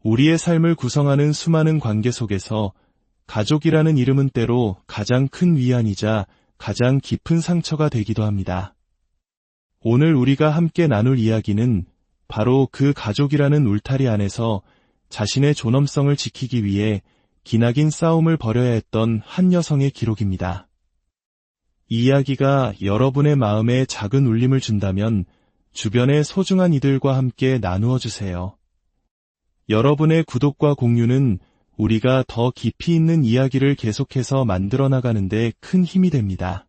우리의 삶을 구성하는 수많은 관계 속에서 가족이라는 이름은 때로 가장 큰 위안이자 가장 깊은 상처가 되기도 합니다. 오늘 우리가 함께 나눌 이야기는 바로 그 가족이라는 울타리 안에서 자신의 존엄성을 지키기 위해 기나긴 싸움을 벌여야 했던 한 여성의 기록입니다. 이 이야기가 여러분의 마음에 작은 울림을 준다면 주변의 소중한 이들과 함께 나누어 주세요. 여러분의 구독과 공유는 우리가 더 깊이 있는 이야기를 계속해서 만들어 나가는데 큰 힘이 됩니다.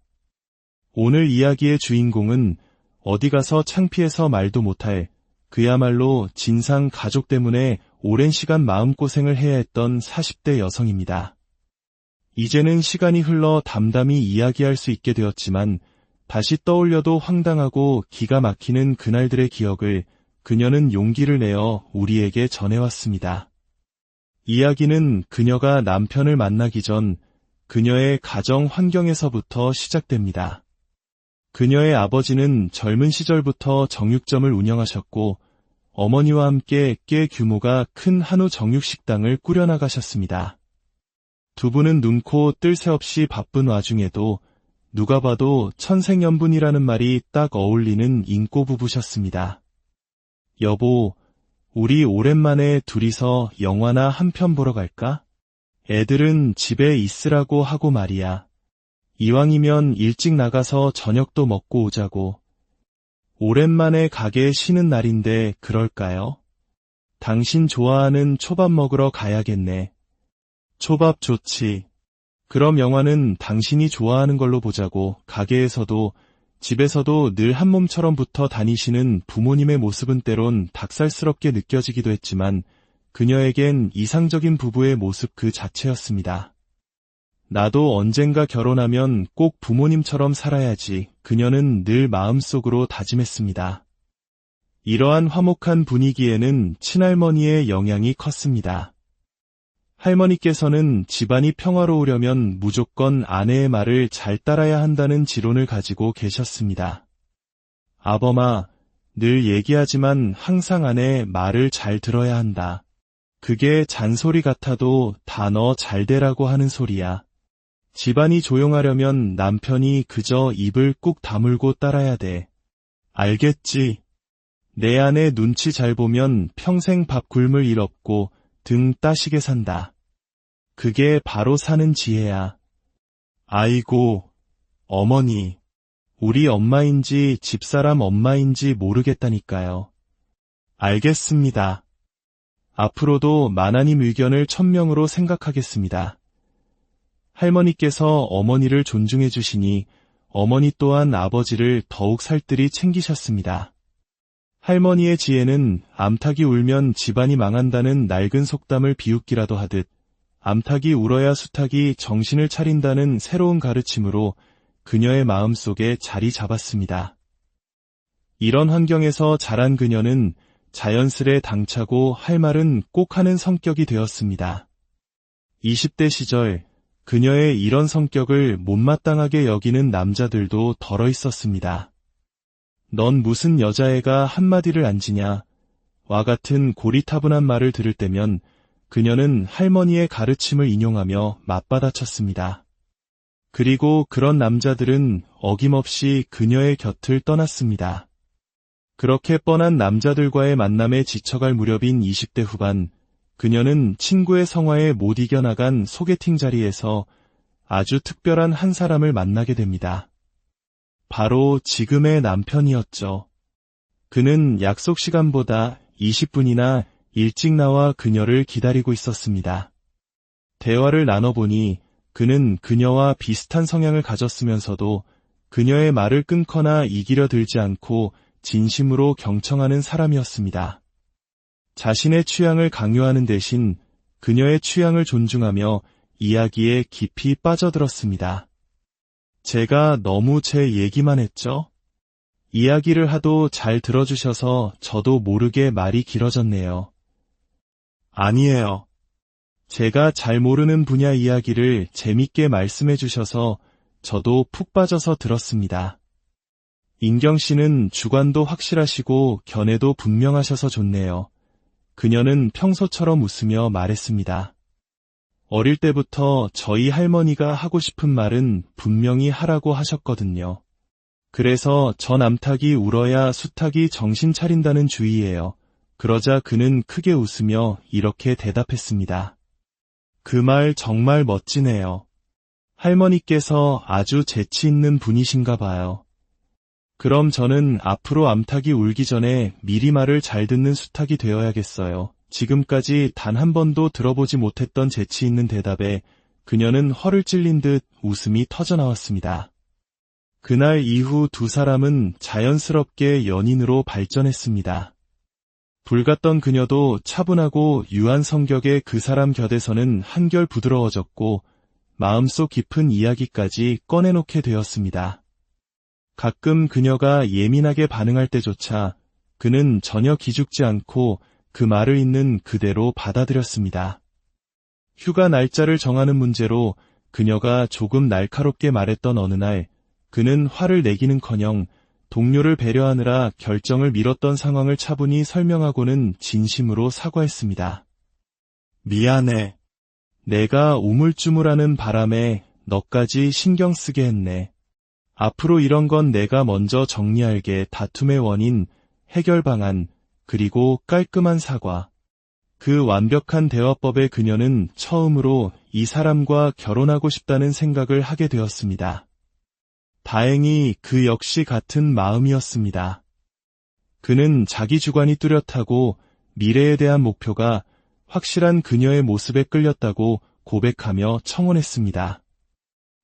오늘 이야기의 주인공은 어디 가서 창피해서 말도 못할 그야말로 진상 가족 때문에 오랜 시간 마음고생을 해야 했던 40대 여성입니다. 이제는 시간이 흘러 담담히 이야기할 수 있게 되었지만 다시 떠올려도 황당하고 기가 막히는 그날들의 기억을 그녀는 용기를 내어 우리에게 전해왔습니다. 이야기는 그녀가 남편을 만나기 전 그녀의 가정 환경에서부터 시작됩니다. 그녀의 아버지는 젊은 시절부터 정육점을 운영하셨고 어머니와 함께 꽤 규모가 큰 한우 정육식당을 꾸려나가셨습니다. 두 분은 눈코 뜰 새 없이 바쁜 와중에도 누가 봐도 천생연분이라는 말이 딱 어울리는 인꼬 부부셨습니다. 여보, 우리 오랜만에 둘이서 영화나 한 편 보러 갈까? 애들은 집에 있으라고 하고 말이야. 이왕이면 일찍 나가서 저녁도 먹고 오자고. 오랜만에 가게 쉬는 날인데 그럴까요? 당신 좋아하는 초밥 먹으러 가야겠네. 초밥 좋지. 그럼 영화는 당신이 좋아하는 걸로 보자고. 가게에서도 집에서도 늘 한 몸처럼 붙어 다니시는 부모님의 모습은 때론 닭살스럽게 느껴지기도 했지만 그녀에겐 이상적인 부부의 모습 그 자체였습니다. 나도 언젠가 결혼하면 꼭 부모님처럼 살아야지. 그녀는 늘 마음속으로 다짐했습니다. 이러한 화목한 분위기에는 친할머니의 영향이 컸습니다. 할머니께서는 집안이 평화로우려면 무조건 아내의 말을 잘 따라야 한다는 지론을 가지고 계셨습니다. 아범아, 늘 얘기하지만 항상 아내의 말을 잘 들어야 한다. 그게 잔소리 같아도 다 너 잘 되라고 하는 소리야. 집안이 조용하려면 남편이 그저 입을 꾹 다물고 따라야 돼. 알겠지? 내 아내 눈치 잘 보면 평생 밥 굶을 일 없고 등 따시게 산다. 그게 바로 사는 지혜야. 아이고, 어머니. 우리 엄마인지 집사람 엄마인지 모르겠다니까요. 알겠습니다. 앞으로도 마나님 의견을 천명으로 생각하겠습니다. 할머니께서 어머니를 존중해 주시니 어머니 또한 아버지를 더욱 살뜰히 챙기셨습니다. 할머니의 지혜는 암탉이 울면 집안이 망한다는 낡은 속담을 비웃기라도 하듯 암탉이 울어야 수탉이 정신을 차린다는 새로운 가르침으로 그녀의 마음속에 자리 잡았습니다. 이런 환경에서 자란 그녀는 자연스레 당차고 할 말은 꼭 하는 성격이 되었습니다. 20대 시절 그녀의 이런 성격을 못마땅하게 여기는 남자들도 덜어 있었습니다. 넌 무슨 여자애가 한마디를 안 지냐? 와 같은 고리타분한 말을 들을 때면 그녀는 할머니의 가르침을 인용하며 맞받아쳤습니다. 그리고 그런 남자들은 어김없이 그녀의 곁을 떠났습니다. 그렇게 뻔한 남자들과의 만남에 지쳐갈 무렵인 20대 후반, 그녀는 친구의 성화에 못 이겨나간 소개팅 자리에서 아주 특별한 한 사람을 만나게 됩니다. 바로 지금의 남편이었죠. 그는 약속 시간보다 20분이나 일찍 나와 그녀를 기다리고 있었습니다. 대화를 나눠보니 그는 그녀와 비슷한 성향을 가졌으면서도 그녀의 말을 끊거나 이기려 들지 않고 진심으로 경청하는 사람이었습니다. 자신의 취향을 강요하는 대신 그녀의 취향을 존중하며 이야기에 깊이 빠져들었습니다. 제가 너무 제 얘기만 했죠? 이야기를 하도 잘 들어주셔서 저도 모르게 말이 길어졌네요. 아니에요. 제가 잘 모르는 분야 이야기를 재밌게 말씀해 주셔서 저도 푹 빠져서 들었습니다. 인경 씨는 주관도 확실하시고 견해도 분명하셔서 좋네요. 그녀는 평소처럼 웃으며 말했습니다. 어릴 때부터 저희 할머니가 하고 싶은 말은 분명히 하라고 하셨거든요. 그래서 저 남탁이 울어야 수탁이 정신 차린다는 주의예요. 그러자 그는 크게 웃으며 이렇게 대답했습니다. 그 말 정말 멋지네요. 할머니께서 아주 재치 있는 분이신가 봐요. 그럼 저는 앞으로 암탉이 울기 전에 미리 말을 잘 듣는 수탉이 되어야겠어요. 지금까지 단 한 번도 들어보지 못했던 재치 있는 대답에 그녀는 허를 찔린 듯 웃음이 터져나왔습니다. 그날 이후 두 사람은 자연스럽게 연인으로 발전했습니다. 불같던 그녀도 차분하고 유한 성격의 그 사람 곁에서는 한결 부드러워졌고 마음속 깊은 이야기까지 꺼내놓게 되었습니다. 가끔 그녀가 예민하게 반응할 때조차 그는 전혀 기죽지 않고 그 말을 있는 그대로 받아들였습니다. 휴가 날짜를 정하는 문제로 그녀가 조금 날카롭게 말했던 어느 날 그는 화를 내기는커녕 동료를 배려하느라 결정을 미뤘던 상황을 차분히 설명하고는 진심으로 사과했습니다. 미안해. 내가 우물쭈물하는 바람에 너까지 신경 쓰게 했네. 앞으로 이런 건 내가 먼저 정리할게. 다툼의 원인, 해결 방안, 그리고 깔끔한 사과. 그 완벽한 대화법에 그녀는 처음으로 이 사람과 결혼하고 싶다는 생각을 하게 되었습니다. 다행히 그 역시 같은 마음이었습니다. 그는 자기 주관이 뚜렷하고 미래에 대한 목표가 확실한 그녀의 모습에 끌렸다고 고백하며 청혼했습니다.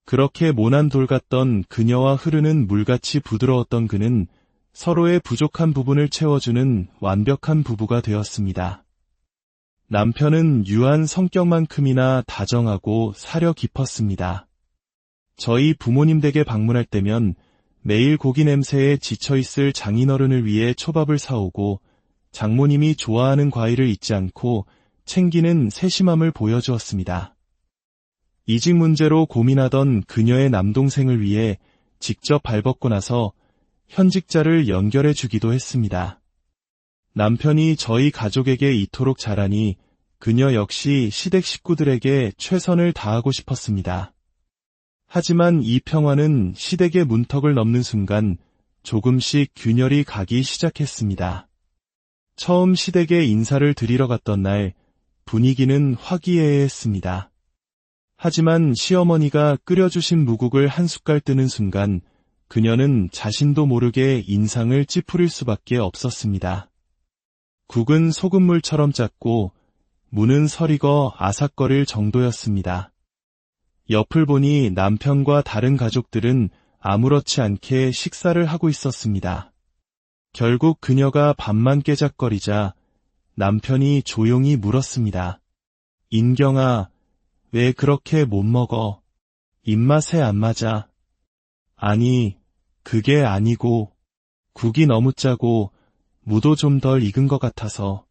그렇게 모난 돌 같던 그녀와 흐르는 물같이 부드러웠던 그는 서로의 부족한 부분을 채워주는 완벽한 부부가 되었습니다. 남편은 유한 성격만큼이나 다정하고 사려 깊었습니다. 저희 부모님 댁에 방문할 때면 매일 고기 냄새에 지쳐있을 장인어른을 위해 초밥을 사오고 장모님이 좋아하는 과일을 잊지 않고 챙기는 세심함을 보여주었습니다. 이직 문제로 고민하던 그녀의 남동생을 위해 직접 발벗고 나서 현직자를 연결해 주기도 했습니다. 남편이 저희 가족에게 이토록 잘하니 그녀 역시 시댁 식구들에게 최선을 다하고 싶었습니다. 하지만 이 평화는 시댁의 문턱을 넘는 순간 조금씩 균열이 가기 시작했습니다. 처음 시댁에 인사를 드리러 갔던 날 분위기는 화기애애했습니다. 하지만 시어머니가 끓여주신 무국을 한 숟갈 뜨는 순간 그녀는 자신도 모르게 인상을 찌푸릴 수밖에 없었습니다. 국은 소금물처럼 짰고 무는 설익어 아삭거릴 정도였습니다. 옆을 보니 남편과 다른 가족들은 아무렇지 않게 식사를 하고 있었습니다. 결국 그녀가 밥만 깨작거리자 남편이 조용히 물었습니다. 인경아, 왜 그렇게 못 먹어? 입맛에 안 맞아. 아니, 그게 아니고 국이 너무 짜고 무도 좀 덜 익은 것 같아서.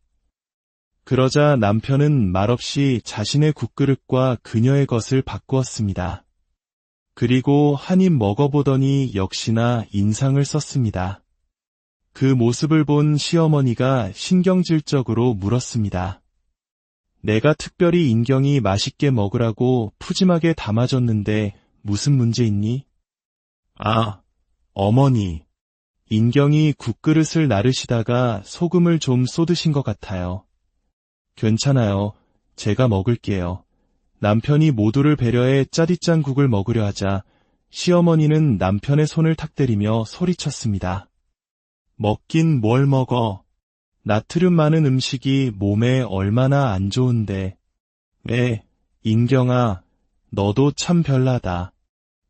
그러자 남편은 말없이 자신의 국그릇과 그녀의 것을 바꾸었습니다. 그리고 한 입 먹어보더니 역시나 인상을 썼습니다. 그 모습을 본 시어머니가 신경질적으로 물었습니다. 내가 특별히 인경이 맛있게 먹으라고 푸짐하게 담아줬는데 무슨 문제 있니? 아, 어머니. 인경이 국그릇을 나르시다가 소금을 좀 쏟으신 것 같아요. 괜찮아요. 제가 먹을게요. 남편이 모두를 배려해 짜디짠 국을 먹으려 하자 시어머니는 남편의 손을 탁 때리며 소리쳤습니다. 먹긴 뭘 먹어. 나트륨 많은 음식이 몸에 얼마나 안 좋은데. 왜, 인경아, 너도 참 별나다.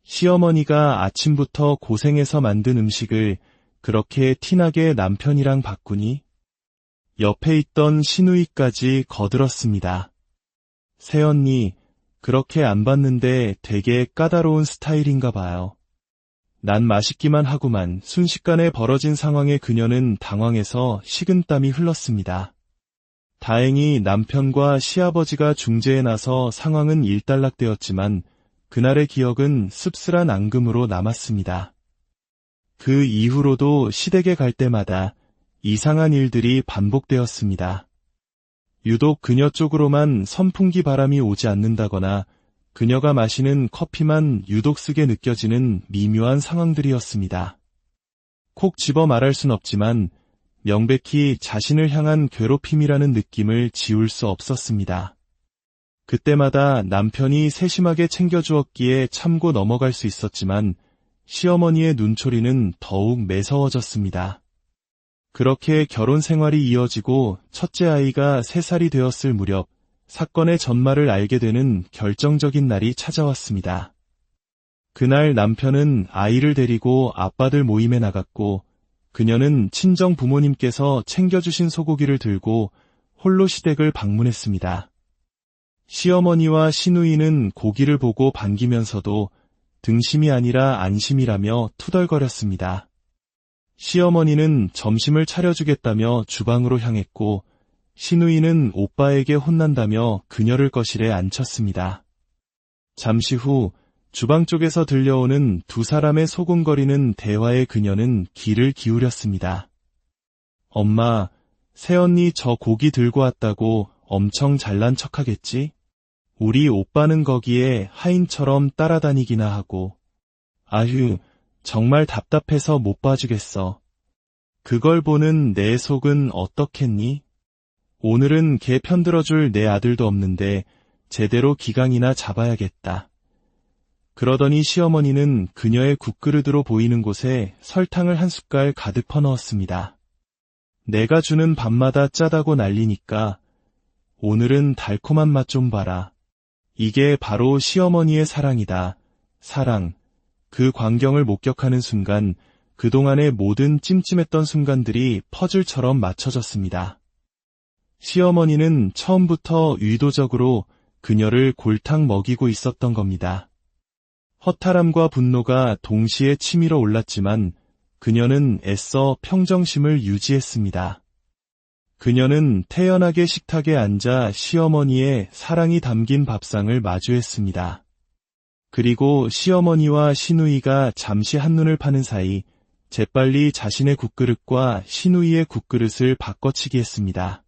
시어머니가 아침부터 고생해서 만든 음식을 그렇게 티나게 남편이랑 바꾸니? 옆에 있던 시누이까지 거들었습니다. 새언니, 그렇게 안 봤는데 되게 까다로운 스타일인가 봐요. 난 맛있기만 하구만. 순식간에 벌어진 상황에 그녀는 당황해서 식은땀이 흘렀습니다. 다행히 남편과 시아버지가 중재에 나서 상황은 일단락되었지만 그날의 기억은 씁쓸한 앙금으로 남았습니다. 그 이후로도 시댁에 갈 때마다 이상한 일들이 반복되었습니다. 유독 그녀 쪽으로만 선풍기 바람이 오지 않는다거나 그녀가 마시는 커피만 유독 쓰게 느껴지는 미묘한 상황들이었습니다. 콕 집어 말할 순 없지만 명백히 자신을 향한 괴롭힘이라는 느낌을 지울 수 없었습니다. 그때마다 남편이 세심하게 챙겨주었기에 참고 넘어갈 수 있었지만 시어머니의 눈초리는 더욱 매서워졌습니다. 그렇게 결혼 생활이 이어지고 첫째 아이가 3살이 되었을 무렵 사건의 전말을 알게 되는 결정적인 날이 찾아왔습니다. 그날 남편은 아이를 데리고 아빠들 모임에 나갔고 그녀는 친정 부모님께서 챙겨주신 소고기를 들고 홀로 시댁을 방문했습니다. 시어머니와 시누이는 고기를 보고 반기면서도 등심이 아니라 안심이라며 투덜거렸습니다. 시어머니는 점심을 차려주겠다며 주방으로 향했고 시누이는 오빠에게 혼난다며 그녀를 거실에 앉혔습니다. 잠시 후 주방 쪽에서 들려오는 두 사람의 소곤거리는 대화에 그녀는 귀를 기울였습니다. 엄마, 새언니 저 고기 들고 왔다고 엄청 잘난 척하겠지? 우리 오빠는 거기에 하인처럼 따라다니기나 하고. 아휴, 정말 답답해서 못 봐주겠어. 그걸 보는 내 속은 어떻겠니? 오늘은 걔 편들어줄 내 아들도 없는데 제대로 기강이나 잡아야겠다. 그러더니 시어머니는 그녀의 국그릇으로 보이는 곳에 설탕을 한 숟갈 가득 퍼넣었습니다. 내가 주는 밥마다 짜다고 난리니까 오늘은 달콤한 맛 좀 봐라. 이게 바로 시어머니의 사랑이다. 사랑. 그 광경을 목격하는 순간 그동안의 모든 찜찜했던 순간들이 퍼즐처럼 맞춰졌습니다. 시어머니는 처음부터 의도적으로 그녀를 골탕 먹이고 있었던 겁니다. 허탈함과 분노가 동시에 치밀어 올랐지만 그녀는 애써 평정심을 유지했습니다. 그녀는 태연하게 식탁에 앉아 시어머니의 사랑이 담긴 밥상을 마주했습니다. 그리고 시어머니와 시누이가 잠시 한눈을 파는 사이 재빨리 자신의 국그릇과 시누이의 국그릇을 바꿔치기 했습니다.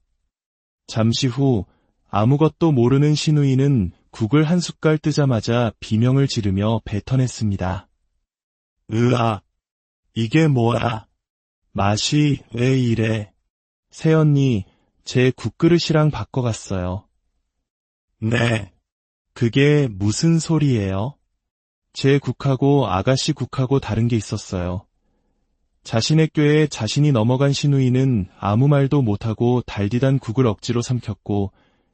잠시 후 아무것도 모르는 시누이는 국을 한 숟갈 뜨자마자 비명을 지르며 뱉어냈습니다. 으아, 이게 뭐야? 맛이 왜 이래? 새언니, 제 국그릇이랑 바꿔갔어요. 네. 그게 무슨 소리예요? 제 국하고 아가씨 국하고 다른 게 있었어요. 자신의 꾀에 자신이 넘어간 시누이는 아무 말도 못하고 달디단 국을 억지로 삼켰고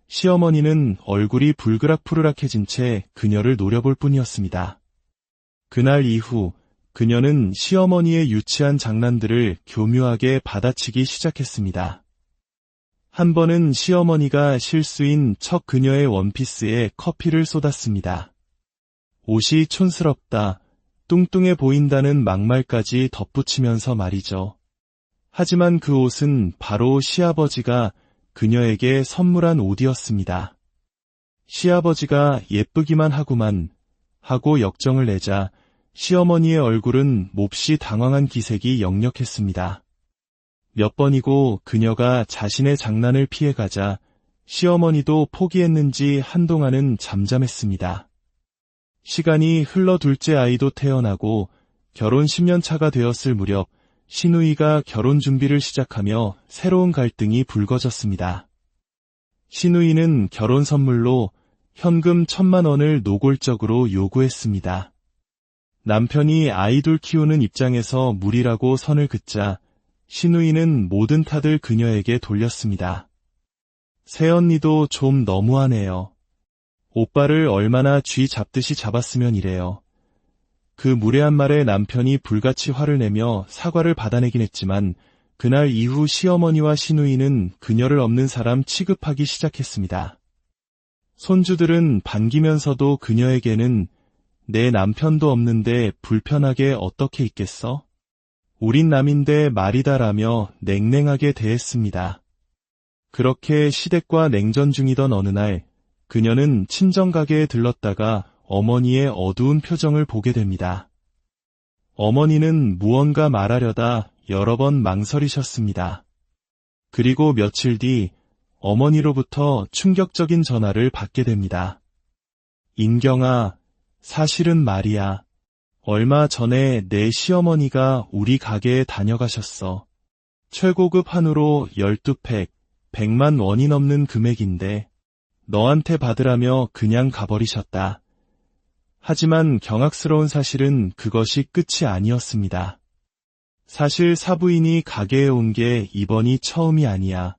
시어머니는 얼굴이 불그락푸르락해진 채 그녀를 노려볼 뿐이었습니다. 그날 이후 그녀는 시어머니의 유치한 장난들을 교묘하게 받아치기 시작했습니다. 한 번은 시어머니가 실수인 척 그녀의 원피스에 커피를 쏟았습니다. 옷이 촌스럽다, 뚱뚱해 보인다는 막말까지 덧붙이면서 말이죠. 하지만 그 옷은 바로 시아버지가 그녀에게 선물한 옷이었습니다. 시아버지가 예쁘기만 하구만 하고 역정을 내자 시어머니의 얼굴은 몹시 당황한 기색이 역력했습니다. 몇 번이고 그녀가 자신의 장난을 피해가자 시어머니도 포기했는지 한동안은 잠잠했습니다. 시간이 흘러 둘째 아이도 태어나고 결혼 10년 차가 되었을 무렵 시누이가 결혼 준비를 시작하며 새로운 갈등이 불거졌습니다. 시누이는 결혼 선물로 현금 1,000만 원을 노골적으로 요구했습니다. 남편이 아이돌 키우는 입장에서 무리라고 선을 긋자 시누이는 모든 탓을 그녀에게 돌렸습니다. 새언니도 좀 너무하네요. 오빠를 얼마나 쥐 잡듯이 잡았으면 이래요. 그 무례한 말에 남편이 불같이 화를 내며 사과를 받아내긴 했지만 그날 이후 시어머니와 시누이는 그녀를 없는 사람 취급하기 시작했습니다. 손주들은 반기면서도 그녀에게는 내 남편도 없는데 불편하게 어떻게 있겠어? 우린 남인데 말이다라며 냉랭하게 대했습니다. 그렇게 시댁과 냉전 중이던 어느 날 그녀는 친정가게에 들렀다가 어머니의 어두운 표정을 보게 됩니다. 어머니는 무언가 말하려다 여러 번 망설이셨습니다. 그리고 며칠 뒤 어머니로부터 충격적인 전화를 받게 됩니다. 인경아, 사실은 말이야. 얼마 전에 내 시어머니가 우리 가게에 다녀가셨어. 최고급 한우로 12팩, 100만 원이 넘는 금액인데 너한테 받으라며 그냥 가버리셨다. 하지만 경악스러운 사실은 그것이 끝이 아니었습니다. 사실 사부인이 가게에 온 게 이번이 처음이 아니야.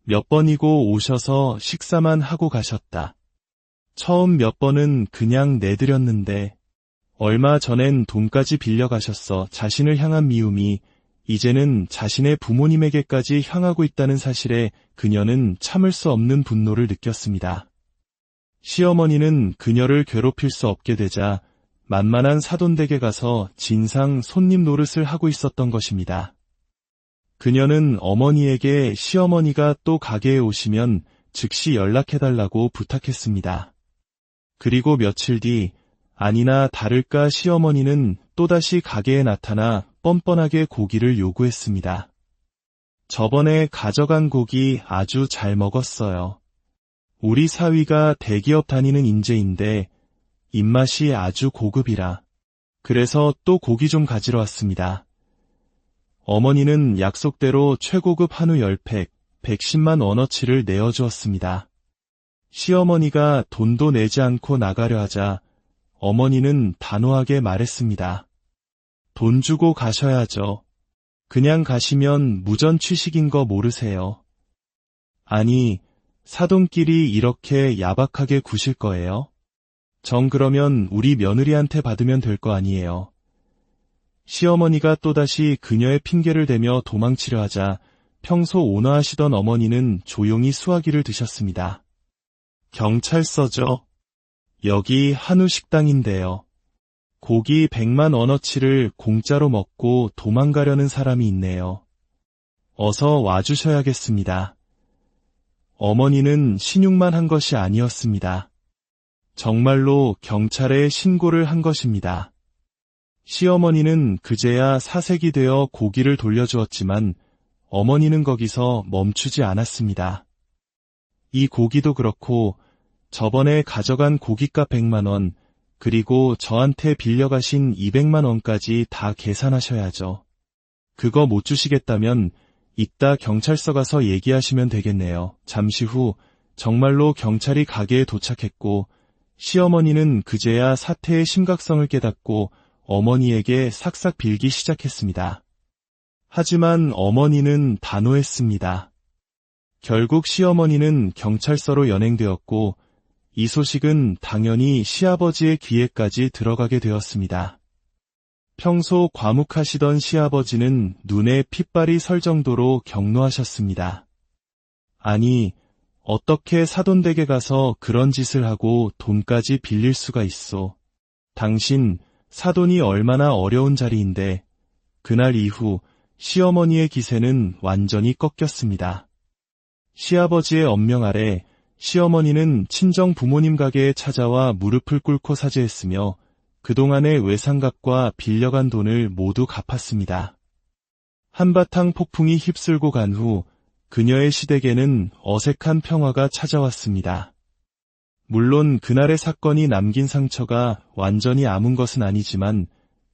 몇 번이고 오셔서 식사만 하고 가셨다. 처음 몇 번은 그냥 내드렸는데 얼마 전엔 돈까지 빌려가셨어. 자신을 향한 미움이 이제는 자신의 부모님에게까지 향하고 있다는 사실에 그녀는 참을 수 없는 분노를 느꼈습니다. 시어머니는 그녀를 괴롭힐 수 없게 되자 만만한 사돈댁에 가서 진상 손님 노릇을 하고 있었던 것입니다. 그녀는 어머니에게 시어머니가 또 가게에 오시면 즉시 연락해달라고 부탁했습니다. 그리고 며칠 뒤 아니나 다를까 시어머니는 또다시 가게에 나타나 뻔뻔하게 고기를 요구했습니다. 저번에 가져간 고기 아주 잘 먹었어요. 우리 사위가 대기업 다니는 인재인데 입맛이 아주 고급이라. 그래서 또 고기 좀 가지러 왔습니다. 어머니는 약속대로 최고급 한우 10팩, 110만 원어치를 내어주었습니다. 시어머니가 돈도 내지 않고 나가려 하자 어머니는 단호하게 말했습니다. 돈 주고 가셔야죠. 그냥 가시면 무전 취식인 거 모르세요. 아니, 사돈끼리 이렇게 야박하게 구실 거예요? 정 그러면 우리 며느리한테 받으면 될 거 아니에요. 시어머니가 또다시 그녀의 핑계를 대며 도망치려 하자 평소 온화하시던 어머니는 조용히 수화기를 드셨습니다. 경찰서죠. 여기 한우 식당인데요. 고기 100만 원어치를 공짜로 먹고 도망가려는 사람이 있네요. 어서 와주셔야겠습니다. 어머니는 신용만 한 것이 아니었습니다. 정말로 경찰에 신고를 한 것입니다. 시어머니는 그제야 사색이 되어 고기를 돌려주었지만 어머니는 거기서 멈추지 않았습니다. 이 고기도 그렇고 저번에 가져간 고깃값 100만 원, 그리고 저한테 빌려가신 200만 원까지 다 계산하셔야죠. 그거 못 주시겠다면 이따 경찰서 가서 얘기하시면 되겠네요. 잠시 후 정말로 경찰이 가게에 도착했고 시어머니는 그제야 사태의 심각성을 깨닫고 어머니에게 싹싹 빌기 시작했습니다. 하지만 어머니는 단호했습니다. 결국 시어머니는 경찰서로 연행되었고 이 소식은 당연히 시아버지의 귀에까지 들어가게 되었습니다. 평소 과묵하시던 시아버지는 눈에 핏발이 설 정도로 격노하셨습니다. 아니, 어떻게 사돈댁에 가서 그런 짓을 하고 돈까지 빌릴 수가 있소. 당신 사돈이 얼마나 어려운 자리인데. 그날 이후 시어머니의 기세는 완전히 꺾였습니다. 시아버지의 엄명 아래 시어머니는 친정 부모님 가게에 찾아와 무릎을 꿇고 사죄했으며 그동안의 외상값과 빌려간 돈을 모두 갚았습니다. 한바탕 폭풍이 휩쓸고 간 후 그녀의 시댁에는 어색한 평화가 찾아왔습니다. 물론 그날의 사건이 남긴 상처가 완전히 아문 것은 아니지만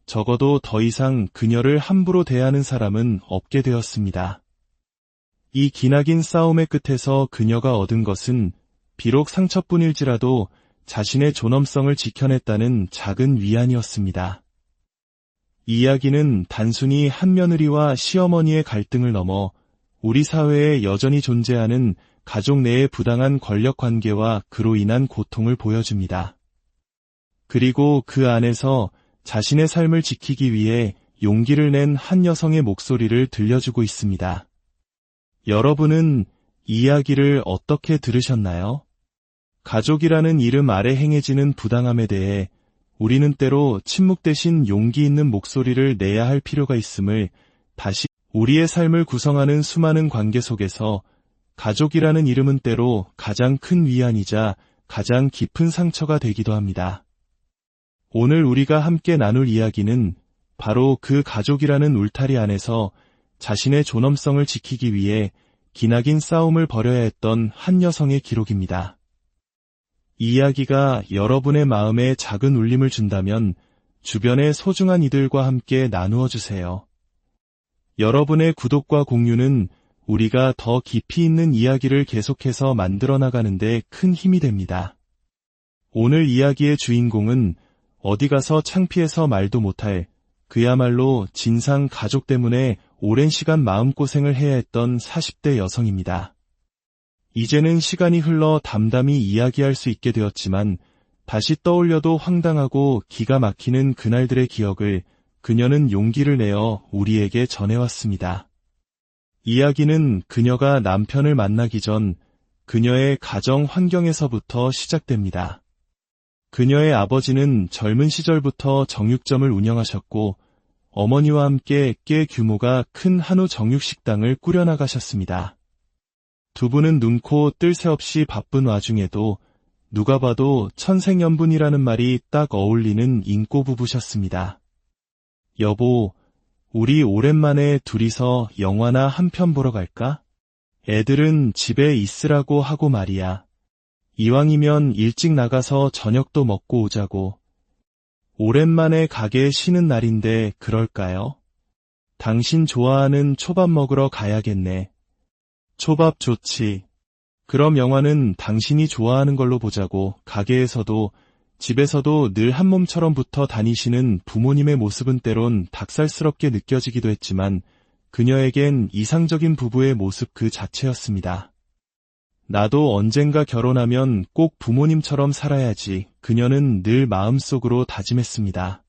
적어도 더 이상 그녀를 함부로 대하는 사람은 없게 되었습니다. 이 기나긴 싸움의 끝에서 그녀가 얻은 것은 비록 상처뿐일지라도 자신의 존엄성을 지켜냈다는 작은 위안이었습니다. 이 이야기는 단순히 한 며느리와 시어머니의 갈등을 넘어 우리 사회에 여전히 존재하는 가족 내의 부당한 권력 관계와 그로 인한 고통을 보여줍니다. 그리고 그 안에서 자신의 삶을 지키기 위해 용기를 낸 한 여성의 목소리를 들려주고 있습니다. 여러분은 이 이야기를 어떻게 들으셨나요? 가족이라는 이름 아래 행해지는 부당함에 대해 우리는 때로 침묵 대신 용기 있는 목소리를 내야 할 필요가 있음을 다시 우리의 삶을 구성하는 수많은 관계 속에서 가족이라는 이름은 때로 가장 큰 위안이자 가장 깊은 상처가 되기도 합니다. 오늘 우리가 함께 나눌 이야기는 바로 그 가족이라는 울타리 안에서 자신의 존엄성을 지키기 위해 기나긴 싸움을 벌여야 했던 한 여성의 기록입니다. 이 이야기가 여러분의 마음에 작은 울림을 준다면 주변의 소중한 이들과 함께 나누어 주세요. 여러분의 구독과 공유는 우리가 더 깊이 있는 이야기를 계속해서 만들어 나가는데 큰 힘이 됩니다. 오늘 이야기의 주인공은 어디 가서 창피해서 말도 못할 그야말로 진상 가족 때문에 오랜 시간 마음고생을 해야 했던 40대 여성입니다. 이제는 시간이 흘러 담담히 이야기할 수 있게 되었지만 다시 떠올려도 황당하고 기가 막히는 그날들의 기억을 그녀는 용기를 내어 우리에게 전해왔습니다. 이야기는 그녀가 남편을 만나기 전 그녀의 가정 환경에서부터 시작됩니다. 그녀의 아버지는 젊은 시절부터 정육점을 운영하셨고 어머니와 함께 꽤 규모가 큰 한우 정육식당을 꾸려나가셨습니다. 두 분은 눈코 뜰 새 없이 바쁜 와중에도 누가 봐도 천생연분이라는 말이 딱 어울리는 인꼬 부부셨습니다. 여보, 우리 오랜만에 둘이서 영화나 한 편 보러 갈까? 애들은 집에 있으라고 하고 말이야. 이왕이면 일찍 나가서 저녁도 먹고 오자고. 오랜만에 가게 쉬는 날인데 그럴까요? 당신 좋아하는 초밥 먹으러 가야겠네. 초밥 좋지. 그럼 영화는 당신이 좋아하는 걸로 보자고. 가게에서도 집에서도 늘 한 몸처럼 붙어 다니시는 부모님의 모습은 때론 닭살스럽게 느껴지기도 했지만 그녀에겐 이상적인 부부의 모습 그 자체였습니다. 나도 언젠가 결혼하면 꼭 부모님처럼 살아야지. 그녀는 늘 마음속으로 다짐했습니다.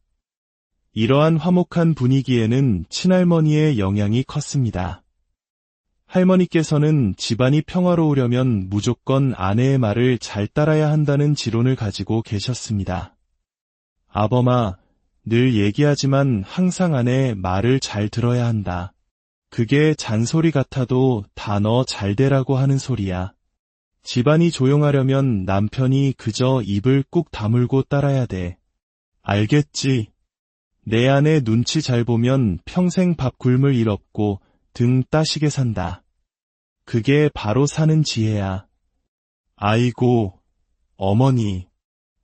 이러한 화목한 분위기에는 친할머니의 영향이 컸습니다. 할머니께서는 집안이 평화로우려면 무조건 아내의 말을 잘 따라야 한다는 지론을 가지고 계셨습니다. 아범아, 늘 얘기하지만 항상 아내의 말을 잘 들어야 한다. 그게 잔소리 같아도 다 너 잘 되라고 하는 소리야. 집안이 조용하려면 남편이 그저 입을 꾹 다물고 따라야 돼. 알겠지? 내 아내 눈치 잘 보면 평생 밥 굶을 일 없고 등 따시게 산다. 그게 바로 사는 지혜야. 아이고, 어머니.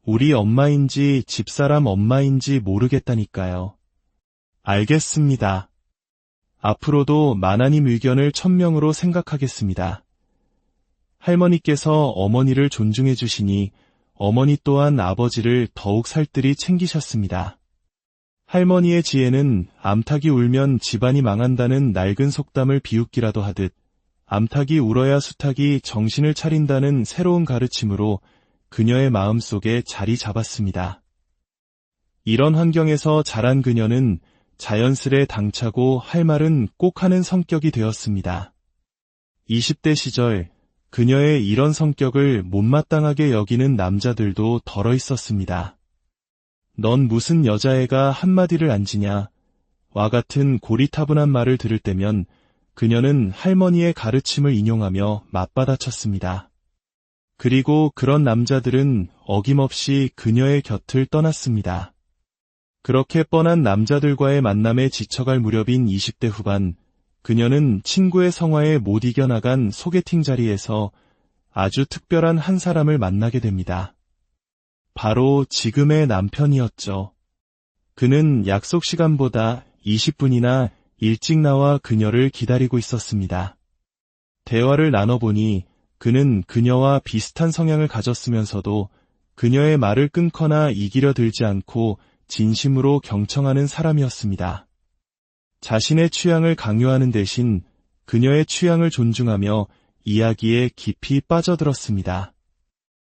우리 엄마인지 집사람 엄마인지 모르겠다니까요. 알겠습니다. 앞으로도 마나님 의견을 천명으로 생각하겠습니다. 할머니께서 어머니를 존중해 주시니 어머니 또한 아버지를 더욱 살뜰히 챙기셨습니다. 할머니의 지혜는 암탉이 울면 집안이 망한다는 낡은 속담을 비웃기라도 하듯 암탉이 울어야 수탉이 정신을 차린다는 새로운 가르침으로 그녀의 마음속에 자리 잡았습니다. 이런 환경에서 자란 그녀는 자연스레 당차고 할 말은 꼭 하는 성격이 되었습니다. 20대 시절 그녀의 이런 성격을 못마땅하게 여기는 남자들도 덜어 있었습니다. 넌 무슨 여자애가 한마디를 안 지냐? 와 같은 고리타분한 말을 들을 때면 그녀는 할머니의 가르침을 인용하며 맞받아쳤습니다. 그리고 그런 남자들은 어김없이 그녀의 곁을 떠났습니다. 그렇게 뻔한 남자들과의 만남에 지쳐갈 무렵인 20대 후반, 그녀는 친구의 성화에 못 이겨나간 소개팅 자리에서 아주 특별한 한 사람을 만나게 됩니다. 바로 지금의 남편이었죠. 그는 약속 시간보다 20분이나 일찍 나와 그녀를 기다리고 있었습니다. 대화를 나눠보니 그는 그녀와 비슷한 성향을 가졌으면서도 그녀의 말을 끊거나 이기려 들지 않고 진심으로 경청하는 사람이었습니다. 자신의 취향을 강요하는 대신 그녀의 취향을 존중하며 이야기에 깊이 빠져들었습니다.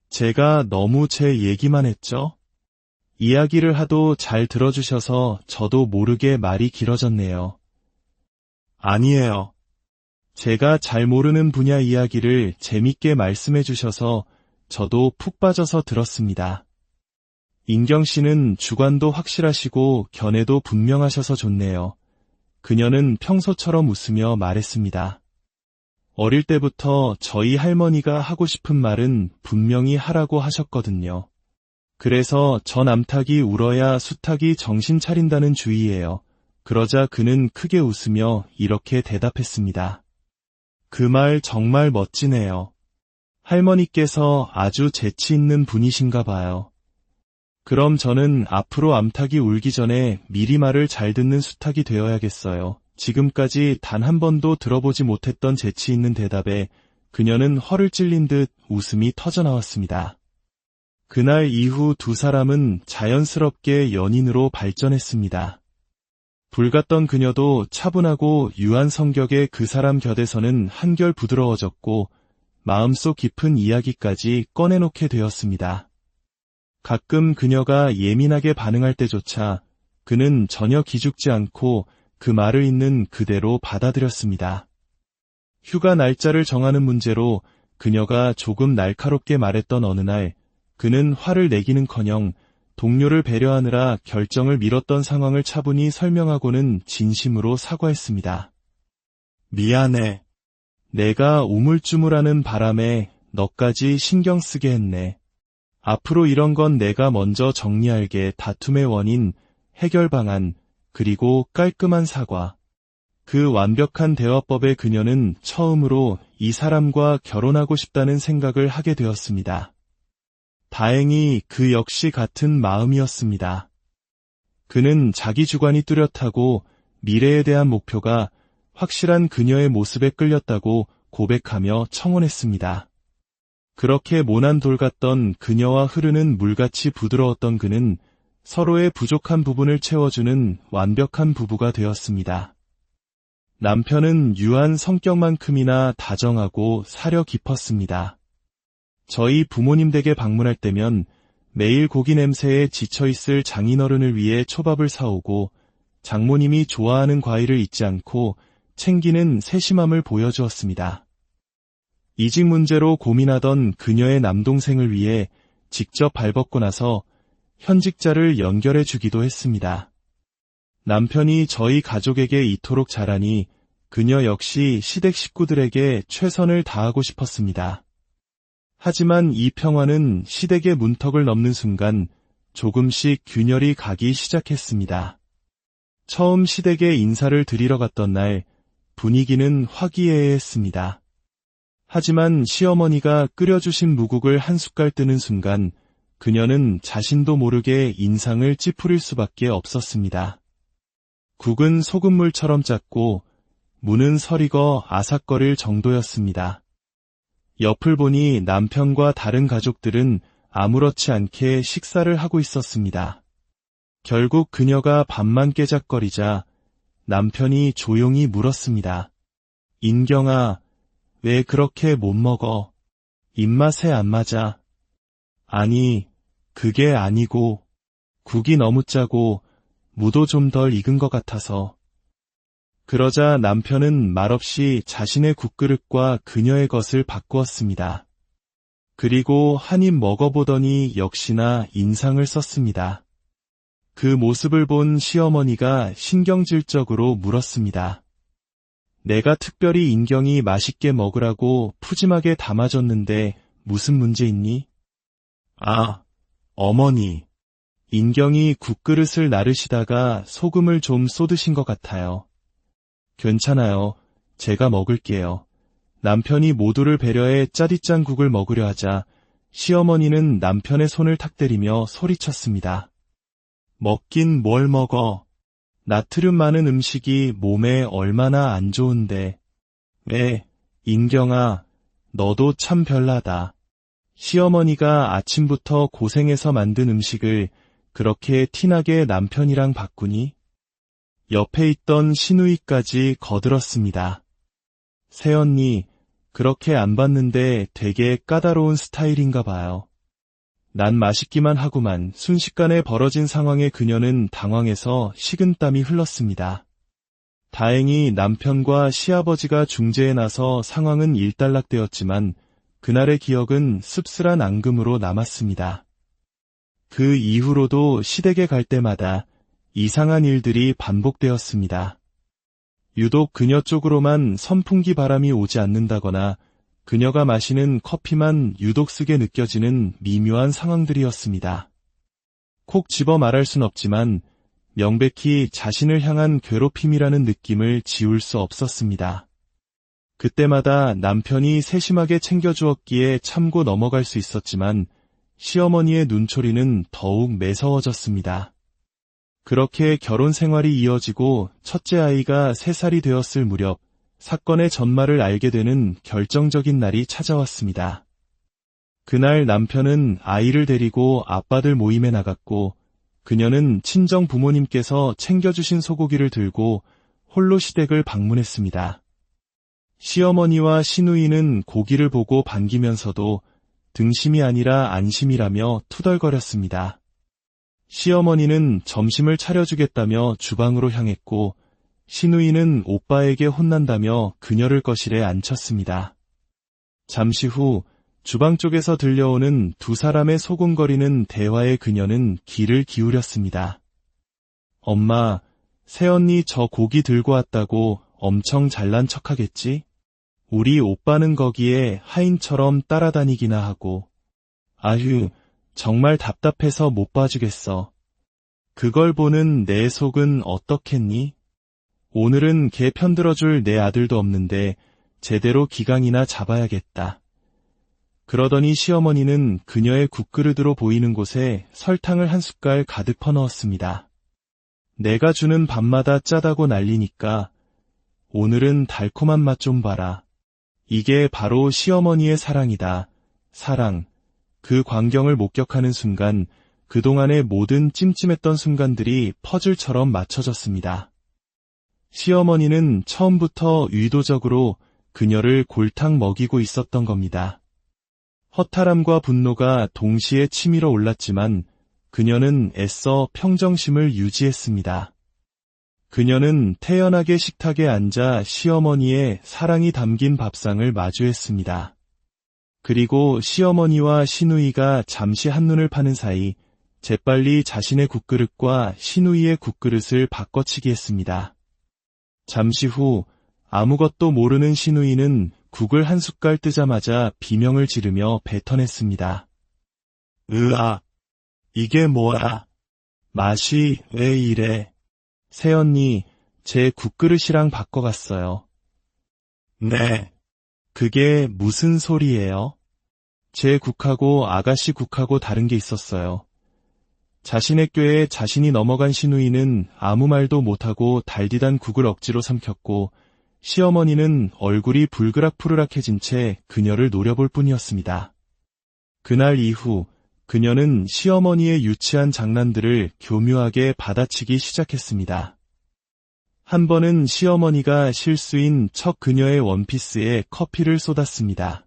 제가 너무 제 얘기만 했죠? 이야기를 하도 잘 들어주셔서 저도 모르게 말이 길어졌네요. 아니에요. 제가 잘 모르는 분야 이야기를 재밌게 말씀해 주셔서 저도 푹 빠져서 들었습니다. 인경 씨는 주관도 확실하시고 견해도 분명하셔서 좋네요. 그녀는 평소처럼 웃으며 말했습니다. 어릴 때부터 저희 할머니가 하고 싶은 말은 분명히 하라고 하셨거든요. 그래서 전 암탉이 울어야 수탉이 정신 차린다는 주의예요. 그러자 그는 크게 웃으며 이렇게 대답했습니다. 그 말 정말 멋지네요. 할머니께서 아주 재치 있는 분이신가 봐요. 그럼 저는 앞으로 암탉이 울기 전에 미리 말을 잘 듣는 수탉이 되어야겠어요. 지금까지 단 한 번도 들어보지 못했던 재치 있는 대답에 그녀는 허를 찔린 듯 웃음이 터져나왔습니다. 그날 이후 두 사람은 자연스럽게 연인으로 발전했습니다. 불같던 그녀도 차분하고 유한 성격의 그 사람 곁에서는 한결 부드러워졌고 마음속 깊은 이야기까지 꺼내놓게 되었습니다. 가끔 그녀가 예민하게 반응할 때조차 그는 전혀 기죽지 않고 그 말을 있는 그대로 받아들였습니다. 휴가 날짜를 정하는 문제로 그녀가 조금 날카롭게 말했던 어느 날 그는 화를 내기는커녕 동료를 배려하느라 결정을 미뤘던 상황을 차분히 설명하고는 진심으로 사과했습니다. 미안해. 내가 우물쭈물하는 바람에 너까지 신경 쓰게 했네. 앞으로 이런 건 내가 먼저 정리할게. 다툼의 원인, 해결 방안, 그리고 깔끔한 사과. 그 완벽한 대화법에 그녀는 처음으로 이 사람과 결혼하고 싶다는 생각을 하게 되었습니다. 다행히 그 역시 같은 마음이었습니다. 그는 자기 주관이 뚜렷하고 미래에 대한 목표가 확실한 그녀의 모습에 끌렸다고 고백하며 청혼했습니다. 그렇게 모난 돌 같던 그녀와 흐르는 물같이 부드러웠던 그는 서로의 부족한 부분을 채워주는 완벽한 부부가 되었습니다. 남편은 유한 성격만큼이나 다정하고 사려 깊었습니다. 저희 부모님 댁에 방문할 때면 매일 고기 냄새에 지쳐있을 장인어른을 위해 초밥을 사오고 장모님이 좋아하는 과일을 잊지 않고 챙기는 세심함을 보여주었습니다. 이직 문제로 고민하던 그녀의 남동생을 위해 직접 발벗고 나서 현직자를 연결해 주기도 했습니다. 남편이 저희 가족에게 이토록 잘하니 그녀 역시 시댁 식구들에게 최선을 다하고 싶었습니다. 하지만 이 평화는 시댁의 문턱을 넘는 순간 조금씩 균열이 가기 시작했습니다. 처음 시댁에 인사를 드리러 갔던 날 분위기는 화기애애했습니다. 하지만 시어머니가 끓여주신 무국을 한 숟갈 뜨는 순간 그녀는 자신도 모르게 인상을 찌푸릴 수밖에 없었습니다. 국은 소금물처럼 짰고 무는 설익어 아삭거릴 정도였습니다. 옆을 보니 남편과 다른 가족들은 아무렇지 않게 식사를 하고 있었습니다. 결국 그녀가 밥만 깨작거리자 남편이 조용히 물었습니다. 인경아, 왜 그렇게 못 먹어? 입맛에 안 맞아. 아니, 그게 아니고 국이 너무 짜고 무도 좀 덜 익은 것 같아서. 그러자 남편은 말없이 자신의 국그릇과 그녀의 것을 바꾸었습니다. 그리고 한 입 먹어보더니 역시나 인상을 썼습니다. 그 모습을 본 시어머니가 신경질적으로 물었습니다. 내가 특별히 인경이 맛있게 먹으라고 푸짐하게 담아줬는데 무슨 문제 있니? 아, 어머니. 인경이 국그릇을 나르시다가 소금을 좀 쏟으신 것 같아요. 괜찮아요. 제가 먹을게요. 남편이 모두를 배려해 짜디짠 국을 먹으려 하자 시어머니는 남편의 손을 탁 때리며 소리쳤습니다. 먹긴 뭘 먹어. 나트륨 많은 음식이 몸에 얼마나 안 좋은데. 왜, 인경아, 너도 참 별나다. 시어머니가 아침부터 고생해서 만든 음식을 그렇게 티나게 남편이랑 바꾸니? 옆에 있던 시누이까지 거들었습니다. 새언니, 그렇게 안 봤는데 되게 까다로운 스타일인가 봐요. 난 맛있기만 하구만. 순식간에 벌어진 상황에 그녀는 당황해서 식은땀이 흘렀습니다. 다행히 남편과 시아버지가 중재에 나서 상황은 일단락되었지만 그날의 기억은 씁쓸한 앙금으로 남았습니다. 그 이후로도 시댁에 갈 때마다 이상한 일들이 반복되었습니다. 유독 그녀 쪽으로만 선풍기 바람이 오지 않는다거나 그녀가 마시는 커피만 유독 쓰게 느껴지는 미묘한 상황들이었습니다. 콕 집어 말할 순 없지만 명백히 자신을 향한 괴롭힘이라는 느낌을 지울 수 없었습니다. 그때마다 남편이 세심하게 챙겨주었기에 참고 넘어갈 수 있었지만 시어머니의 눈초리는 더욱 매서워졌습니다. 그렇게 결혼 생활이 이어지고 첫째 아이가 3살이 되었을 무렵 사건의 전말을 알게 되는 결정적인 날이 찾아왔습니다. 그날 남편은 아이를 데리고 아빠들 모임에 나갔고 그녀는 친정 부모님께서 챙겨주신 소고기를 들고 홀로 시댁을 방문했습니다. 시어머니와 시누이는 고기를 보고 반기면서도 등심이 아니라 안심이라며 투덜거렸습니다. 시어머니는 점심을 차려주겠다며 주방으로 향했고 시누이는 오빠에게 혼난다며 그녀를 거실에 앉혔습니다. 잠시 후 주방 쪽에서 들려오는 두 사람의 소곤거리는 대화에 그녀는 귀를 기울였습니다. 엄마, 새언니 저 고기 들고 왔다고 엄청 잘난 척하겠지? 우리 오빠는 거기에 하인처럼 따라다니기나 하고. 아휴, 정말 답답해서 못 봐주겠어. 그걸 보는 내 속은 어떻겠니? 오늘은 걔 편들어줄 내 아들도 없는데 제대로 기강이나 잡아야겠다. 그러더니 시어머니는 그녀의 국그릇으로 보이는 곳에 설탕을 한 숟갈 가득 퍼넣었습니다. 내가 주는 밥마다 짜다고 난리니까 오늘은 달콤한 맛 좀 봐라. 이게 바로 시어머니의 사랑이다. 사랑. 그 광경을 목격하는 순간 그동안의 모든 찜찜했던 순간들이 퍼즐처럼 맞춰졌습니다. 시어머니는 처음부터 의도적으로 그녀를 골탕 먹이고 있었던 겁니다. 허탈함과 분노가 동시에 치밀어 올랐지만 그녀는 애써 평정심을 유지했습니다. 그녀는 태연하게 식탁에 앉아 시어머니의 사랑이 담긴 밥상을 마주했습니다. 그리고 시어머니와 시누이가 잠시 한눈을 파는 사이 재빨리 자신의 국그릇과 시누이의 국그릇을 바꿔치기 했습니다. 잠시 후 아무것도 모르는 시누이는 국을 한 숟갈 뜨자마자 비명을 지르며 뱉어냈습니다. 으아, 이게 뭐야? 맛이 왜 이래? 새언니, 제 국그릇이랑 바꿔갔어요. 네. 그게 무슨 소리예요? 제 국하고 아가씨 국하고 다른 게 있었어요. 자신의 꾀에 자신이 넘어간 시누이는 아무 말도 못하고 달디단 국을 억지로 삼켰고 시어머니는 얼굴이 불그락푸르락해진 채 그녀를 노려볼 뿐이었습니다. 그날 이후 그녀는 시어머니의 유치한 장난들을 교묘하게 받아치기 시작했습니다. 한 번은 시어머니가 실수인 척 그녀의 원피스에 커피를 쏟았습니다.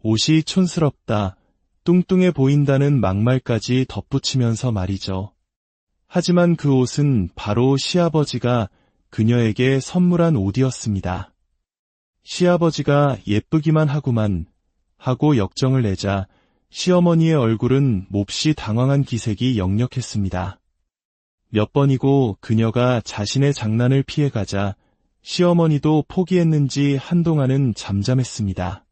옷이 촌스럽다, 뚱뚱해 보인다는 막말까지 덧붙이면서 말이죠. 하지만 그 옷은 바로 시아버지가 그녀에게 선물한 옷이었습니다. 시아버지가 예쁘기만 하구만 하고 역정을 내자 시어머니의 얼굴은 몹시 당황한 기색이 역력했습니다. 몇 번이고 그녀가 자신의 장난을 피해가자 시어머니도 포기했는지 한동안은 잠잠했습니다.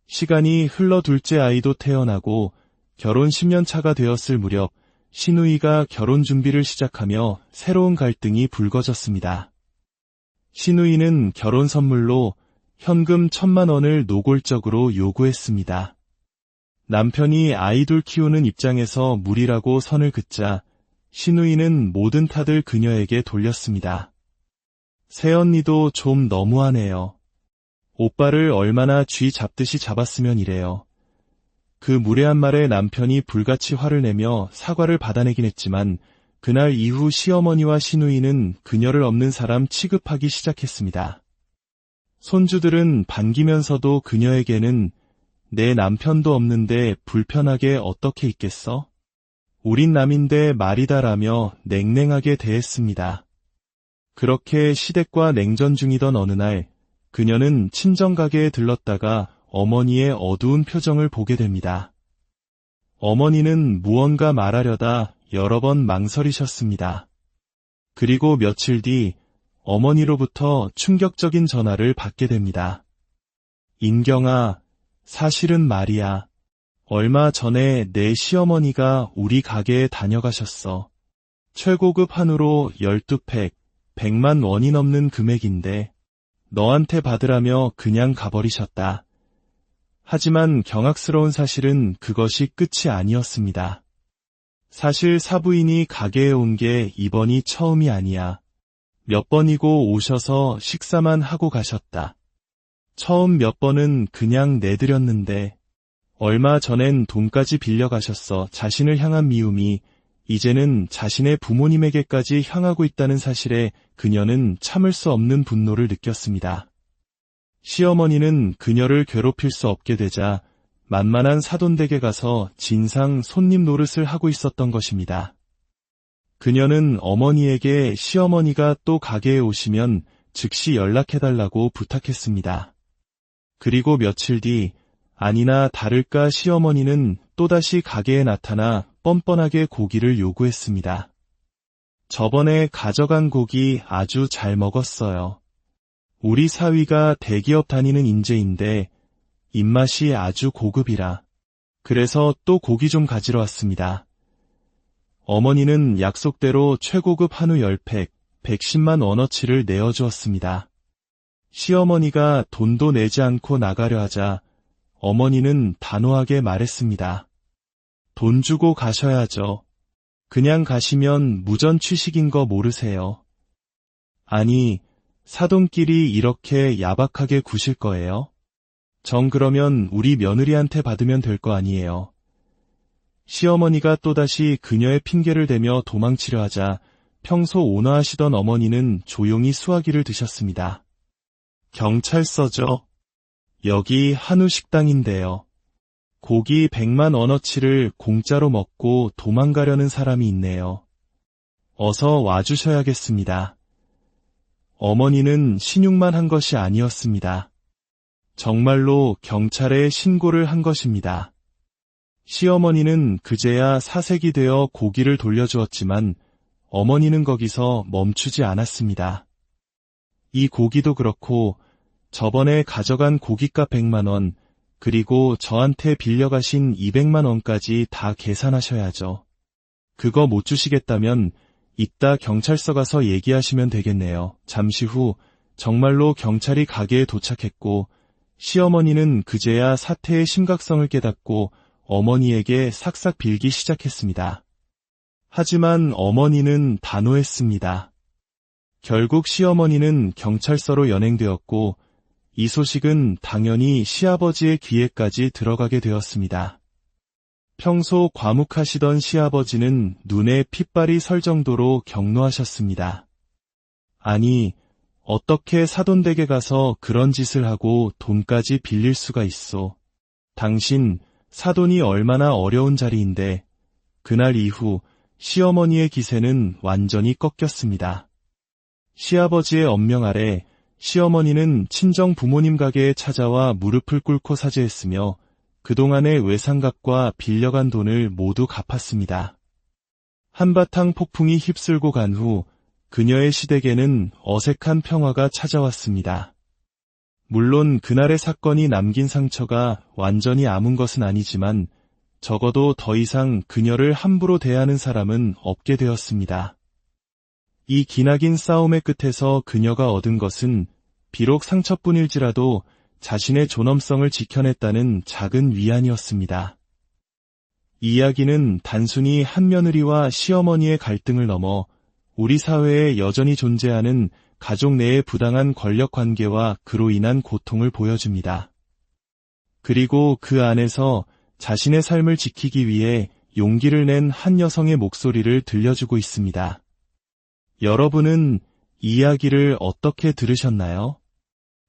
시간이 흘러 둘째 아이도 태어나고 결혼 10년 차가 되었을 무렵 시누이가 결혼 준비를 시작하며 새로운 갈등이 불거졌습니다. 시누이는 결혼 선물로 현금 1,000만 원을 노골적으로 요구했습니다. 남편이 아이돌 키우는 입장에서 무리라고 선을 긋자 시누이는 모든 탓을 그녀에게 돌렸습니다. 새언니도 좀 너무하네요. 오빠를 얼마나 쥐 잡듯이 잡았으면 이래요. 그 무례한 말에 남편이 불같이 화를 내며 사과를 받아내긴 했지만 그날 이후 시어머니와 시누이는 그녀를 없는 사람 취급하기 시작했습니다. 손주들은 반기면서도 그녀에게는 내 남편도 없는데 불편하게 어떻게 있겠어? 우린 남인데 말이다라며 냉랭하게 대했습니다. 그렇게 시댁과 냉전 중이던 어느 날 그녀는 친정가게에 들렀다가 어머니의 어두운 표정을 보게 됩니다. 어머니는 무언가 말하려다 여러 번 망설이셨습니다. 그리고 며칠 뒤 어머니로부터 충격적인 전화를 받게 됩니다. 인경아, 사실은 말이야. 얼마 전에 내 시어머니가 우리 가게에 다녀가셨어. 최고급 한우로 12팩, 100만 원이 넘는 금액인데 너한테 받으라며 그냥 가버리셨다. 하지만 경악스러운 사실은 그것이 끝이 아니었습니다. 사실 사부인이 가게에 온 게 이번이 처음이 아니야. 몇 번이고 오셔서 식사만 하고 가셨다. 처음 몇 번은 그냥 내드렸는데 얼마 전엔 돈까지 빌려가셨어. 자신을 향한 미움이 이제는 자신의 부모님에게까지 향하고 있다는 사실에 그녀는 참을 수 없는 분노를 느꼈습니다. 시어머니는 그녀를 괴롭힐 수 없게 되자 만만한 사돈댁에 가서 진상 손님 노릇을 하고 있었던 것입니다. 그녀는 어머니에게 시어머니가 또 가게에 오시면 즉시 연락해달라고 부탁했습니다. 그리고 며칠 뒤 아니나 다를까 시어머니는 또다시 가게에 나타나 뻔뻔하게 고기를 요구했습니다. 저번에 가져간 고기 아주 잘 먹었어요. 우리 사위가 대기업 다니는 인재인데 입맛이 아주 고급이라. 그래서 또 고기 좀 가지러 왔습니다. 어머니는 약속대로 최고급 한우 10팩, 110만 원어치를 내어주었습니다. 시어머니가 돈도 내지 않고 나가려 하자 어머니는 단호하게 말했습니다. 돈 주고 가셔야죠. 그냥 가시면 무전 취식인 거 모르세요. 아니, 사돈끼리 이렇게 야박하게 구실 거예요? 정 그러면 우리 며느리한테 받으면 될 거 아니에요. 시어머니가 또다시 그녀의 핑계를 대며 도망치려 하자 평소 온화하시던 어머니는 조용히 수화기를 드셨습니다. 경찰서죠. 여기 한우 식당인데요. 고기 100만 원어치를 공짜로 먹고 도망가려는 사람이 있네요. 어서 와주셔야겠습니다. 어머니는 신용만 한 것이 아니었습니다. 정말로 경찰에 신고를 한 것입니다. 시어머니는 그제야 사색이 되어 고기를 돌려주었지만 어머니는 거기서 멈추지 않았습니다. 이 고기도 그렇고 저번에 가져간 고깃값 100만 원, 그리고 저한테 빌려가신 200만 원까지 다 계산하셔야죠. 그거 못 주시겠다면 이따 경찰서 가서 얘기하시면 되겠네요. 잠시 후 정말로 경찰이 가게에 도착했고 시어머니는 그제야 사태의 심각성을 깨닫고 어머니에게 삭삭 빌기 시작했습니다. 하지만 어머니는 단호했습니다. 결국 시어머니는 경찰서로 연행되었고 이 소식은 당연히 시아버지의 귀에까지 들어가게 되었습니다. 평소 과묵하시던 시아버지는 눈에 핏발이 설 정도로 격노하셨습니다. 아니, 어떻게 사돈댁에 가서 그런 짓을 하고 돈까지 빌릴 수가 있소. 당신, 사돈이 얼마나 어려운 자리인데. 그날 이후 시어머니의 기세는 완전히 꺾였습니다. 시아버지의 엄명 아래 시어머니는 친정 부모님 가게에 찾아와 무릎을 꿇고 사죄했으며 그동안의 외상값과 빌려간 돈을 모두 갚았습니다. 한바탕 폭풍이 휩쓸고 간 후 그녀의 시댁에는 어색한 평화가 찾아왔습니다. 물론 그날의 사건이 남긴 상처가 완전히 아문 것은 아니지만 적어도 더 이상 그녀를 함부로 대하는 사람은 없게 되었습니다. 이 기나긴 싸움의 끝에서 그녀가 얻은 것은 비록 상처뿐일지라도 자신의 존엄성을 지켜냈다는 작은 위안이었습니다. 이 이야기는 단순히 한 며느리와 시어머니의 갈등을 넘어 우리 사회에 여전히 존재하는 가족 내의 부당한 권력 관계와 그로 인한 고통을 보여줍니다. 그리고 그 안에서 자신의 삶을 지키기 위해 용기를 낸 한 여성의 목소리를 들려주고 있습니다. 여러분은 이 이야기를 어떻게 들으셨나요?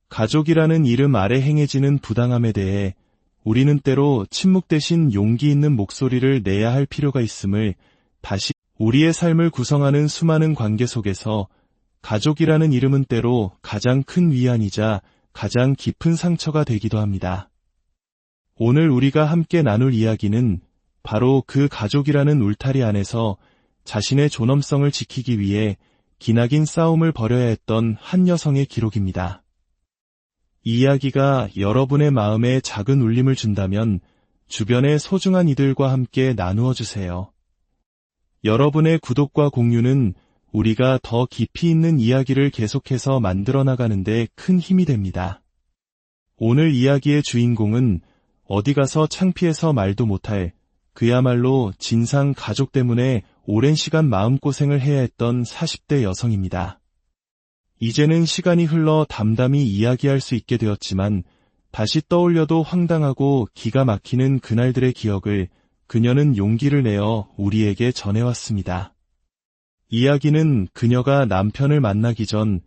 가족이라는 이름 아래 행해지는 부당함에 대해 우리는 때로 침묵 대신 용기 있는 목소리를 내야 할 필요가 있음을 다시 우리의 삶을 구성하는 수많은 관계 속에서 가족이라는 이름은 때로 가장 큰 위안이자 가장 깊은 상처가 되기도 합니다. 오늘 우리가 함께 나눌 이야기는 바로 그 가족이라는 울타리 안에서 자신의 존엄성을 지키기 위해 기나긴 싸움을 벌여야 했던 한 여성의 기록입니다. 이 이야기가 여러분의 마음에 작은 울림을 준다면 주변의 소중한 이들과 함께 나누어 주세요. 여러분의 구독과 공유는 우리가 더 깊이 있는 이야기를 계속해서 만들어 나가는데 큰 힘이 됩니다. 오늘 이야기의 주인공은 어디 가서 창피해서 말도 못할 그야말로 진상 가족 때문에 오랜 시간 마음고생을 해야 했던 40대 여성입니다. 이제는 시간이 흘러 담담히 이야기할 수 있게 되었지만 다시 떠올려도 황당하고 기가 막히는 그날들의 기억을 그녀는 용기를 내어 우리에게 전해왔습니다. 이야기는 그녀가 남편을 만나기 전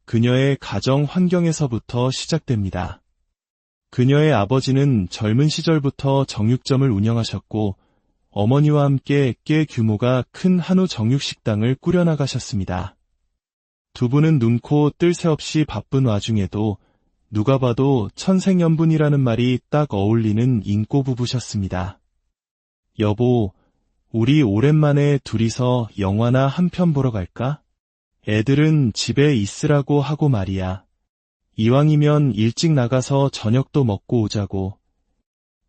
그녀의 가정 환경에서부터 시작됩니다. 그녀의 아버지는 젊은 시절부터 정육점을 운영하셨고 어머니와 함께 꽤 규모가 큰 한우 정육식당을 꾸려나가셨습니다. 두 분은 눈코 뜰 새 없이 바쁜 와중에도 누가 봐도 천생연분이라는 말이 딱 어울리는 인꼬 부부셨습니다. 여보, 우리 오랜만에 둘이서 영화나 한 편 보러 갈까? 애들은 집에 있으라고 하고 말이야. 이왕이면 일찍 나가서 저녁도 먹고 오자고.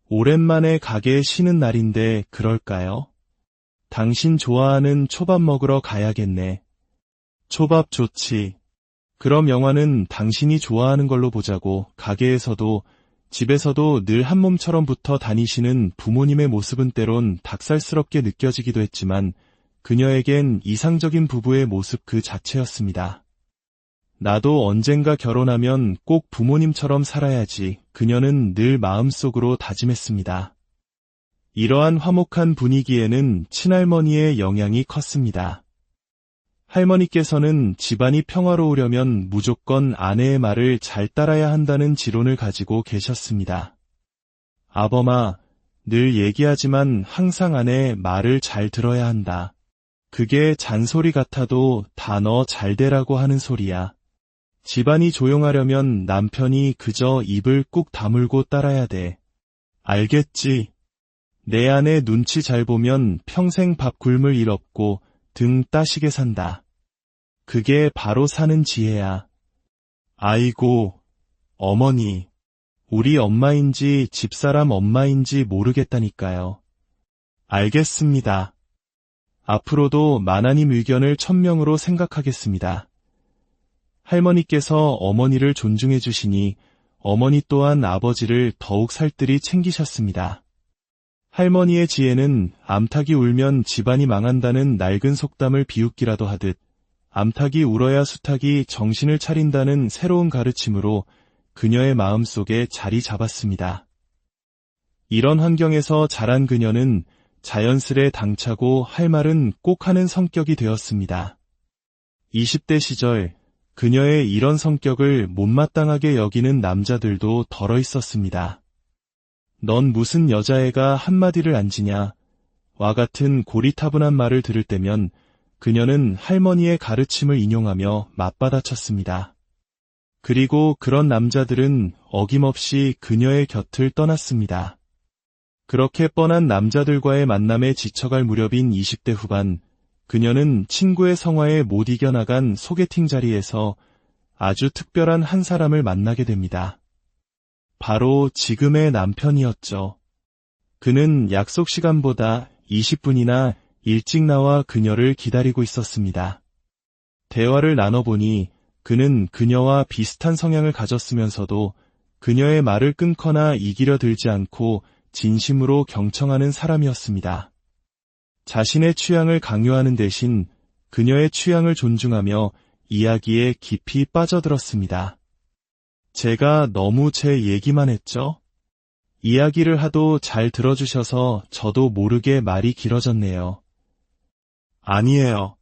오랜만에 가게 쉬는 날인데 그럴까요? 당신 좋아하는 초밥 먹으러 가야겠네. 초밥 좋지. 그럼 영화는 당신이 좋아하는 걸로 보자고. 가게에서도 집에서도 늘 한 몸처럼 붙어 다니시는 부모님의 모습은 때론 닭살스럽게 느껴지기도 했지만 그녀에겐 이상적인 부부의 모습 그 자체였습니다. 나도 언젠가 결혼하면 꼭 부모님처럼 살아야지. 그녀는 늘 마음속으로 다짐했습니다. 이러한 화목한 분위기에는 친할머니의 영향이 컸습니다. 할머니께서는 집안이 평화로우려면 무조건 아내의 말을 잘 따라야 한다는 지론을 가지고 계셨습니다. 아범아, 늘 얘기하지만 항상 아내의 말을 잘 들어야 한다. 그게 잔소리 같아도 다 너 잘 되라고 하는 소리야. 집안이 조용하려면 남편이 그저 입을 꾹 다물고 따라야 돼. 알겠지? 내 아내 눈치 잘 보면 평생 밥 굶을 일 없고 등 따시게 산다. 그게 바로 사는 지혜야. 아이고, 어머니. 우리 엄마인지 집사람 엄마인지 모르겠다니까요. 알겠습니다. 앞으로도 마나님 의견을 천명으로 생각하겠습니다. 할머니께서 어머니를 존중해 주시니 어머니 또한 아버지를 더욱 살뜰히 챙기셨습니다. 할머니의 지혜는 암탉이 울면 집안이 망한다는 낡은 속담을 비웃기라도 하듯 암탉이 울어야 수탉이 정신을 차린다는 새로운 가르침으로 그녀의 마음속에 자리 잡았습니다. 이런 환경에서 자란 그녀는 자연스레 당차고 할 말은 꼭 하는 성격이 되었습니다. 20대 시절 그녀의 이런 성격을 못마땅하게 여기는 남자들도 덜어 있었습니다. 넌 무슨 여자애가 한마디를 안 지냐? 와 같은 고리타분한 말을 들을 때면 그녀는 할머니의 가르침을 인용하며 맞받아쳤습니다. 그리고 그런 남자들은 어김없이 그녀의 곁을 떠났습니다. 그렇게 뻔한 남자들과의 만남에 지쳐갈 무렵인 20대 후반, 그녀는 친구의 성화에 못 이겨나간 소개팅 자리에서 아주 특별한 한 사람을 만나게 됩니다. 바로 지금의 남편이었죠. 그는 약속 시간보다 20분이나 일찍 나와 그녀를 기다리고 있었습니다. 대화를 나눠보니 그는 그녀와 비슷한 성향을 가졌으면서도 그녀의 말을 끊거나 이기려 들지 않고 진심으로 경청하는 사람이었습니다. 자신의 취향을 강요하는 대신 그녀의 취향을 존중하며 이야기에 깊이 빠져들었습니다. 제가 너무 제 얘기만 했죠? 이야기를 하도 잘 들어주셔서 저도 모르게 말이 길어졌네요. 아니에요.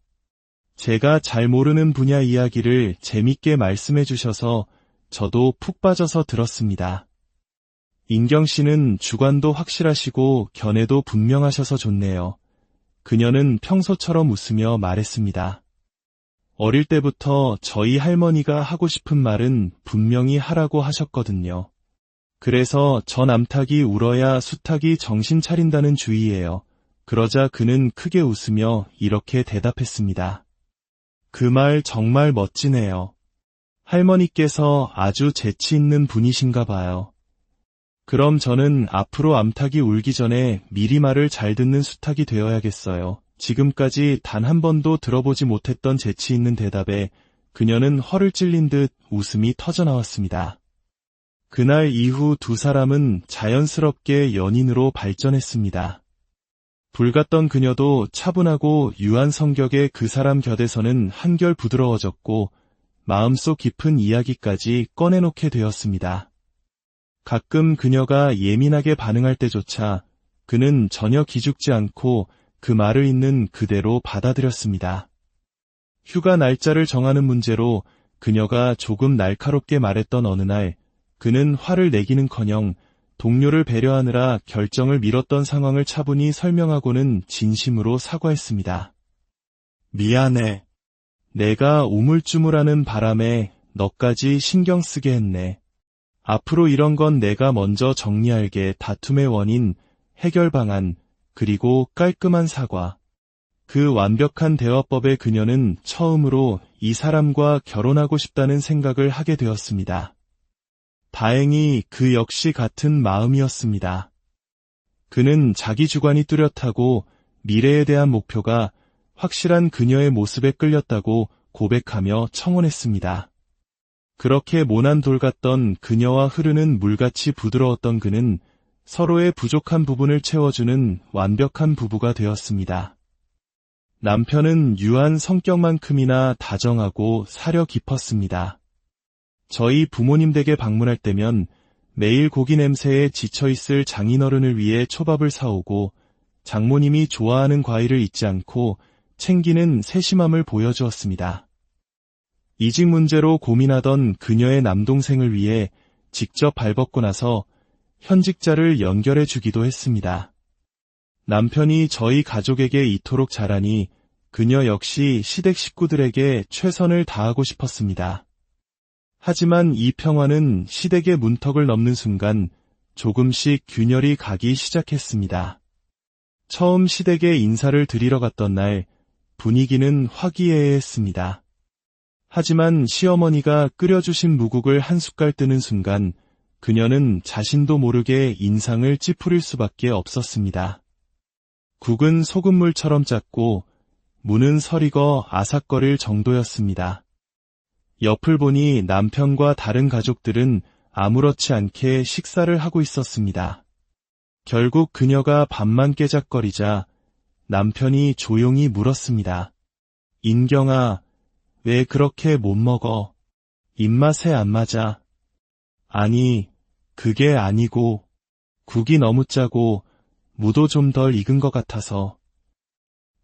제가 잘 모르는 분야 이야기를 재밌게 말씀해 주셔서 저도 푹 빠져서 들었습니다. 인경 씨는 주관도 확실하시고 견해도 분명하셔서 좋네요. 그녀는 평소처럼 웃으며 말했습니다. 어릴 때부터 저희 할머니가 하고 싶은 말은 분명히 하라고 하셨거든요. 그래서 전 암탉이 울어야 수탉이 정신 차린다는 주의예요. 그러자 그는 크게 웃으며 이렇게 대답했습니다. 그 말 정말 멋지네요. 할머니께서 아주 재치 있는 분이신가 봐요. 그럼 저는 앞으로 암탉이 울기 전에 미리 말을 잘 듣는 수탉이 되어야겠어요. 지금까지 단 한 번도 들어보지 못했던 재치 있는 대답에 그녀는 허를 찔린 듯 웃음이 터져나왔습니다. 그날 이후 두 사람은 자연스럽게 연인으로 발전했습니다. 불같던 그녀도 차분하고 유한 성격의 그 사람 곁에서는 한결 부드러워졌고 마음속 깊은 이야기까지 꺼내놓게 되었습니다. 가끔 그녀가 예민하게 반응할 때조차 그는 전혀 기죽지 않고 그 말을 있는 그대로 받아들였습니다. 휴가 날짜를 정하는 문제로 그녀가 조금 날카롭게 말했던 어느 날 그는 화를 내기는커녕 동료를 배려하느라 결정을 미뤘던 상황을 차분히 설명하고는 진심으로 사과했습니다. 미안해. 내가 우물쭈물하는 바람에 너까지 신경 쓰게 했네. 앞으로 이런 건 내가 먼저 정리할게. 다툼의 원인, 해결 방안, 그리고 깔끔한 사과. 그 완벽한 대화법에 그녀는 처음으로 이 사람과 결혼하고 싶다는 생각을 하게 되었습니다. 다행히 그 역시 같은 마음이었습니다. 그는 자기 주관이 뚜렷하고 미래에 대한 목표가 확실한 그녀의 모습에 끌렸다고 고백하며 청혼했습니다. 그렇게 모난 돌 같던 그녀와 흐르는 물같이 부드러웠던 그는 서로의 부족한 부분을 채워주는 완벽한 부부가 되었습니다. 남편은 유한 성격만큼이나 다정하고 사려 깊었습니다. 저희 부모님 댁에 방문할 때면 매일 고기 냄새에 지쳐있을 장인어른을 위해 초밥을 사오고 장모님이 좋아하는 과일을 잊지 않고 챙기는 세심함을 보여주었습니다. 이직 문제로 고민하던 그녀의 남동생을 위해 직접 발벗고 나서 현직자를 연결해 주기도 했습니다. 남편이 저희 가족에게 이토록 잘하니 그녀 역시 시댁 식구들에게 최선을 다하고 싶었습니다. 하지만 이 평화는 시댁의 문턱을 넘는 순간 조금씩 균열이 가기 시작했습니다. 처음 시댁에 인사를 드리러 갔던 날 분위기는 화기애애했습니다. 하지만 시어머니가 끓여주신 무국을 한 숟갈 뜨는 순간 그녀는 자신도 모르게 인상을 찌푸릴 수밖에 없었습니다. 국은 소금물처럼 짰고 무는 설익어 아삭거릴 정도였습니다. 옆을 보니 남편과 다른 가족들은 아무렇지 않게 식사를 하고 있었습니다. 결국 그녀가 밥만 깨작거리자 남편이 조용히 물었습니다. 인경아, 왜 그렇게 못 먹어? 입맛에 안 맞아. 아니, 그게 아니고 국이 너무 짜고 무도 좀 덜 익은 것 같아서.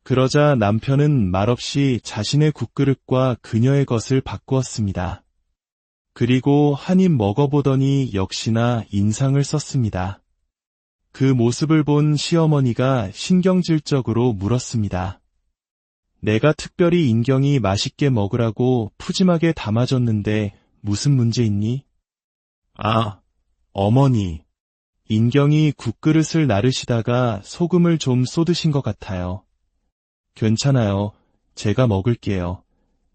그러자 남편은 말없이 자신의 국그릇과 그녀의 것을 바꾸었습니다. 그리고 한 입 먹어보더니 역시나 인상을 썼습니다. 그 모습을 본 시어머니가 신경질적으로 물었습니다. 내가 특별히 인경이 맛있게 먹으라고 푸짐하게 담아줬는데 무슨 문제 있니? 아, 어머니. 인경이 국그릇을 나르시다가 소금을 좀 쏟으신 것 같아요. 괜찮아요. 제가 먹을게요.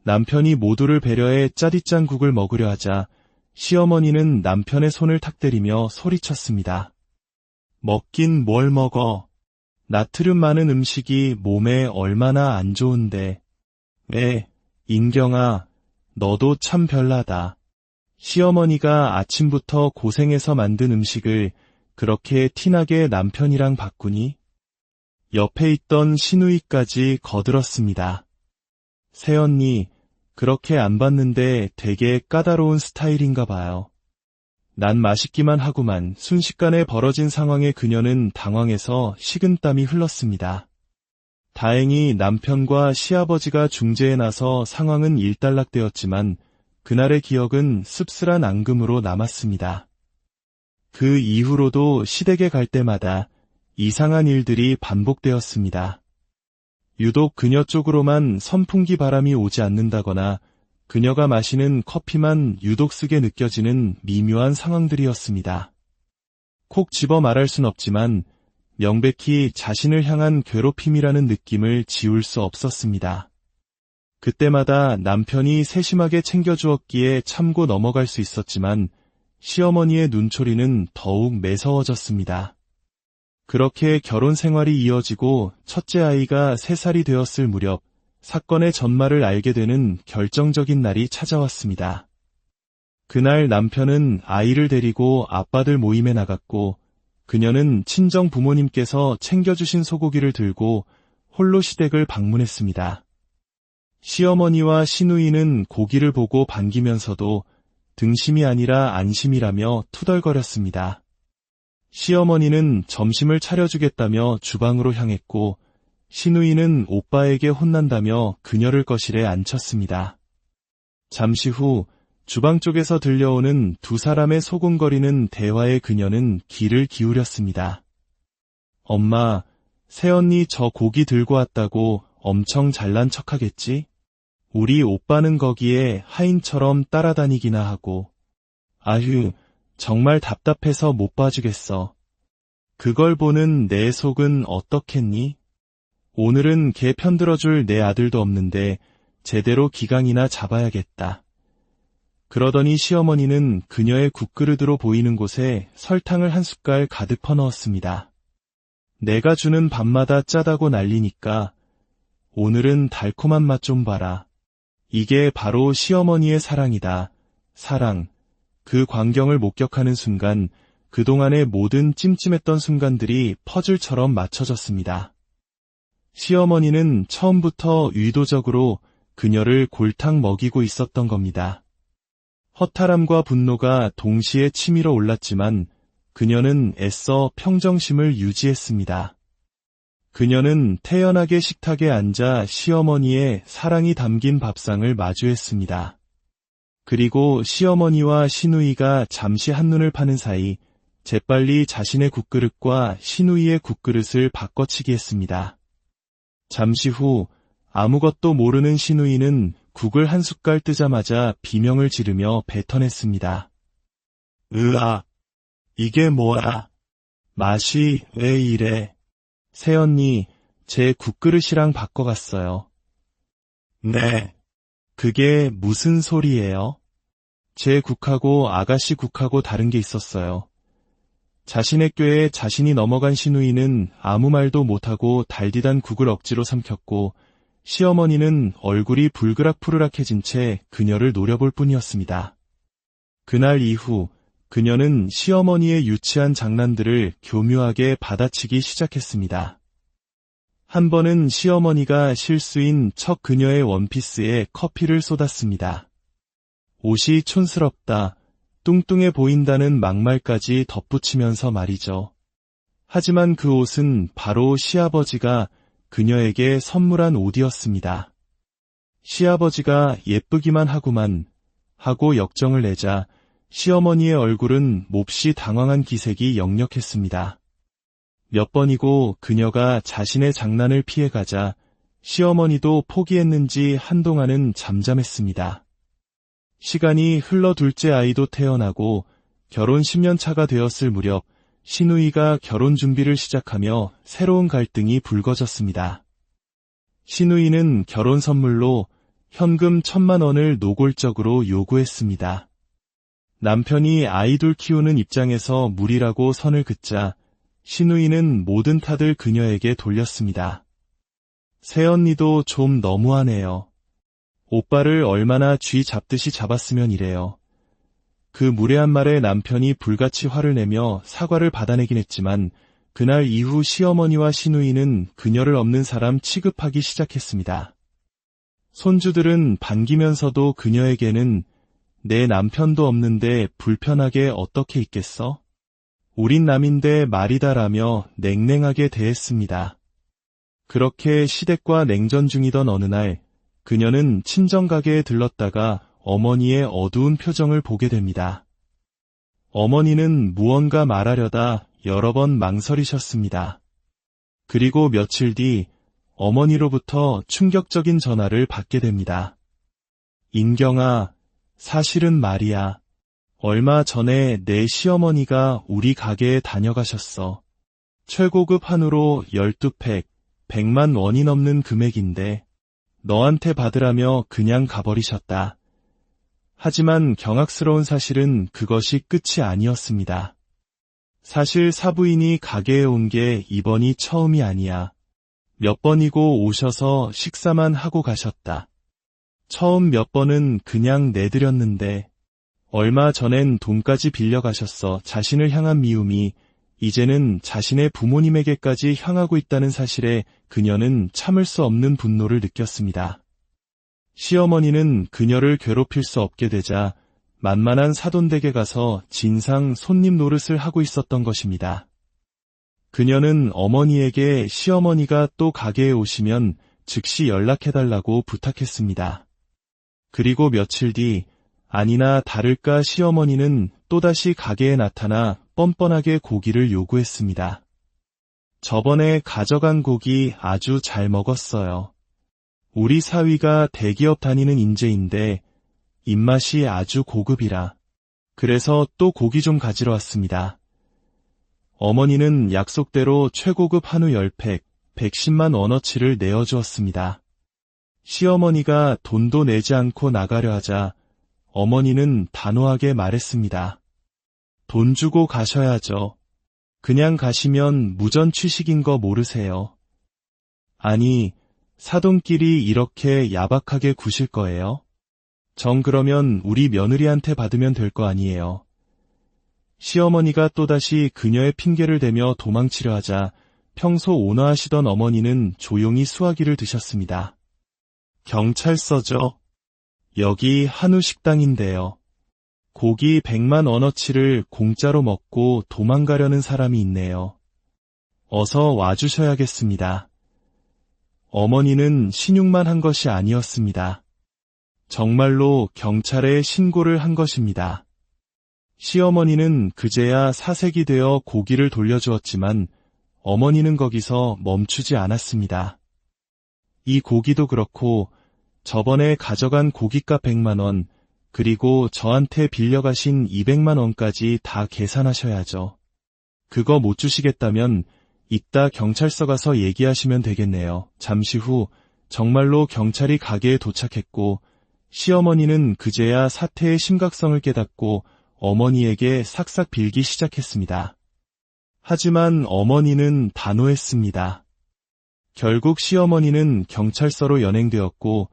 남편이 모두를 배려해 짜디짠 국을 먹으려 하자 시어머니는 남편의 손을 탁 때리며 소리쳤습니다. 먹긴 뭘 먹어. 나트륨 많은 음식이 몸에 얼마나 안 좋은데. 왜, 인경아, 너도 참 별나다. 시어머니가 아침부터 고생해서 만든 음식을 그렇게 티나게 남편이랑 바꾸니? 옆에 있던 시누이까지 거들었습니다. 새언니, 그렇게 안 봤는데 되게 까다로운 스타일인가 봐요. 난 맛있기만 하구만. 순식간에 벌어진 상황에 그녀는 당황해서 식은땀이 흘렀습니다. 다행히 남편과 시아버지가 중재에 나서 상황은 일단락되었지만 그날의 기억은 씁쓸한 앙금으로 남았습니다. 그 이후로도 시댁에 갈 때마다 이상한 일들이 반복되었습니다. 유독 그녀 쪽으로만 선풍기 바람이 오지 않는다거나 그녀가 마시는 커피만 유독 쓰게 느껴지는 미묘한 상황들이었습니다. 콕 집어 말할 순 없지만 명백히 자신을 향한 괴롭힘이라는 느낌을 지울 수 없었습니다. 그때마다 남편이 세심하게 챙겨주었기에 참고 넘어갈 수 있었지만 시어머니의 눈초리는 더욱 매서워졌습니다. 그렇게 결혼 생활이 이어지고 첫째 아이가 3살이 되었을 무렵 사건의 전말을 알게 되는 결정적인 날이 찾아왔습니다. 그날 남편은 아이를 데리고 아빠들 모임에 나갔고 그녀는 친정 부모님께서 챙겨주신 소고기를 들고 홀로 시댁을 방문했습니다. 시어머니와 시누이는 고기를 보고 반기면서도 등심이 아니라 안심이라며 투덜거렸습니다. 시어머니는 점심을 차려주겠다며 주방으로 향했고 시누이는 오빠에게 혼난다며 그녀를 거실에 앉혔습니다. 잠시 후 주방 쪽에서 들려오는 두 사람의 소곤거리는 대화에 그녀는 귀를 기울였습니다. 엄마, 새언니 저 고기 들고 왔다고 엄청 잘난 척하겠지? 우리 오빠는 거기에 하인처럼 따라다니기나 하고. 아휴, 정말 답답해서 못 봐주겠어. 그걸 보는 내 속은 어떻겠니? 오늘은 걔 편들어줄 내 아들도 없는데 제대로 기강이나 잡아야겠다. 그러더니 시어머니는 그녀의 국그릇으로 보이는 곳에 설탕을 한 숟갈 가득 퍼넣었습니다. 내가 주는 밥마다 짜다고 난리니까 오늘은 달콤한 맛 좀 봐라. 이게 바로 시어머니의 사랑이다. 사랑. 그 광경을 목격하는 순간 그동안의 모든 찜찜했던 순간들이 퍼즐처럼 맞춰졌습니다. 시어머니는 처음부터 의도적으로 그녀를 골탕 먹이고 있었던 겁니다. 허탈함과 분노가 동시에 치밀어 올랐지만 그녀는 애써 평정심을 유지했습니다. 그녀는 태연하게 식탁에 앉아 시어머니의 사랑이 담긴 밥상을 마주했습니다. 그리고 시어머니와 시누이가 잠시 한눈을 파는 사이 재빨리 자신의 국그릇과 시누이의 국그릇을 바꿔치기 했습니다. 잠시 후 아무것도 모르는 시누이는 국을 한 숟갈 뜨자마자 비명을 지르며 뱉어냈습니다. 으아, 이게 뭐야? 맛이 왜 이래? 새언니, 제 국그릇이랑 바꿔갔어요. 네. 그게 무슨 소리예요? 제 국하고 아가씨 국하고 다른 게 있었어요. 자신의 꾀에 자신이 넘어간 시누이는 아무 말도 못하고 달디단 국을 억지로 삼켰고 시어머니는 얼굴이 불그락푸르락해진 채 그녀를 노려볼 뿐이었습니다. 그날 이후 그녀는 시어머니의 유치한 장난들을 교묘하게 받아치기 시작했습니다. 한 번은 시어머니가 실수인 척 그녀의 원피스에 커피를 쏟았습니다. 옷이 촌스럽다, 뚱뚱해 보인다는 막말까지 덧붙이면서 말이죠. 하지만 그 옷은 바로 시아버지가 그녀에게 선물한 옷이었습니다. 시아버지가 예쁘기만 하구만 하고 역정을 내자 시어머니의 얼굴은 몹시 당황한 기색이 역력했습니다. 몇 번이고 그녀가 자신의 장난을 피해가자 시어머니도 포기했는지 한동안은 잠잠했습니다. 시간이 흘러 둘째 아이도 태어나고 결혼 10년 차가 되었을 무렵 시누이가 결혼 준비를 시작하며 새로운 갈등이 불거졌습니다. 시누이는 결혼 선물로 현금 1,000만 원을 노골적으로 요구했습니다. 남편이 아이돌 키우는 입장에서 무리라고 선을 긋자 시누이는 모든 탓을 그녀에게 돌렸습니다. 새언니도 좀 너무하네요. 오빠를 얼마나 쥐 잡듯이 잡았으면 이래요. 그 무례한 말에 남편이 불같이 화를 내며 사과를 받아내긴 했지만 그날 이후 시어머니와 시누이는 그녀를 없는 사람 취급하기 시작했습니다. 손주들은 반기면서도 그녀에게는 내 남편도 없는데 불편하게 어떻게 있겠어? 우린 남인데 말이다라며 냉랭하게 대했습니다. 그렇게 시댁과 냉전 중이던 어느 날 그녀는 친정가게에 들렀다가 어머니의 어두운 표정을 보게 됩니다. 어머니는 무언가 말하려다 여러 번 망설이셨습니다. 그리고 며칠 뒤 어머니로부터 충격적인 전화를 받게 됩니다. 인경아, 사실은 말이야. 얼마 전에 내 시어머니가 우리 가게에 다녀가셨어. 최고급 한우로 12팩, 100만 원이 넘는 금액인데 너한테 받으라며 그냥 가버리셨다. 하지만 경악스러운 사실은 그것이 끝이 아니었습니다. 사실 사부인이 가게에 온 게 이번이 처음이 아니야. 몇 번이고 오셔서 식사만 하고 가셨다. 처음 몇 번은 그냥 내드렸는데 얼마 전엔 돈까지 빌려가셨어. 자신을 향한 미움이 이제는 자신의 부모님에게까지 향하고 있다는 사실에 그녀는 참을 수 없는 분노를 느꼈습니다. 시어머니는 그녀를 괴롭힐 수 없게 되자 만만한 사돈댁에 가서 진상 손님 노릇을 하고 있었던 것입니다. 그녀는 어머니에게 시어머니가 또 가게에 오시면 즉시 연락해달라고 부탁했습니다. 그리고 며칠 뒤 아니나 다를까 시어머니는 또다시 가게에 나타나 뻔뻔하게 고기를 요구했습니다. 저번에 가져간 고기 아주 잘 먹었어요. 우리 사위가 대기업 다니는 인재인데 입맛이 아주 고급이라. 그래서 또 고기 좀 가지러 왔습니다. 어머니는 약속대로 최고급 한우 10팩, 110만 원어치를 내어주었습니다. 시어머니가 돈도 내지 않고 나가려 하자 어머니는 단호하게 말했습니다. 돈 주고 가셔야죠. 그냥 가시면 무전 취식인 거 모르세요. 아니, 사돈끼리 이렇게 야박하게 구실 거예요? 정 그러면 우리 며느리한테 받으면 될 거 아니에요. 시어머니가 또다시 그녀의 핑계를 대며 도망치려 하자 평소 온화하시던 어머니는 조용히 수화기를 드셨습니다. 경찰서죠. 여기 한우 식당인데요. 고기 100만 원어치를 공짜로 먹고 도망가려는 사람이 있네요. 어서 와주셔야겠습니다. 어머니는 신용만 한 것이 아니었습니다. 정말로 경찰에 신고를 한 것입니다. 시어머니는 그제야 사색이 되어 고기를 돌려주었지만 어머니는 거기서 멈추지 않았습니다. 이 고기도 그렇고 저번에 가져간 고깃값 100만 원, 그리고 저한테 빌려가신 200만 원까지 다 계산하셔야죠. 그거 못 주시겠다면 이따 경찰서 가서 얘기하시면 되겠네요. 잠시 후 정말로 경찰이 가게에 도착했고 시어머니는 그제야 사태의 심각성을 깨닫고 어머니에게 싹싹 빌기 시작했습니다. 하지만 어머니는 단호했습니다. 결국 시어머니는 경찰서로 연행되었고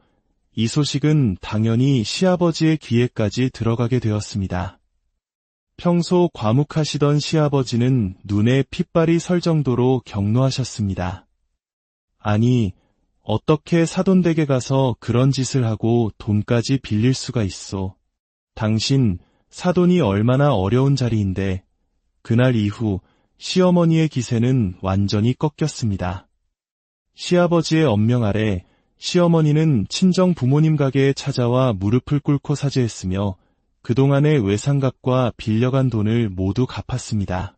이 소식은 당연히 시아버지의 귀에까지 들어가게 되었습니다. 평소 과묵하시던 시아버지는 눈에 핏발이 설 정도로 격노하셨습니다. 아니, 어떻게 사돈댁에 가서 그런 짓을 하고 돈까지 빌릴 수가 있소. 당신, 사돈이 얼마나 어려운 자리인데. 그날 이후 시어머니의 기세는 완전히 꺾였습니다. 시아버지의 엄명 아래 시어머니는 친정 부모님 가게에 찾아와 무릎을 꿇고 사죄했으며 그동안의 외상값과 빌려간 돈을 모두 갚았습니다.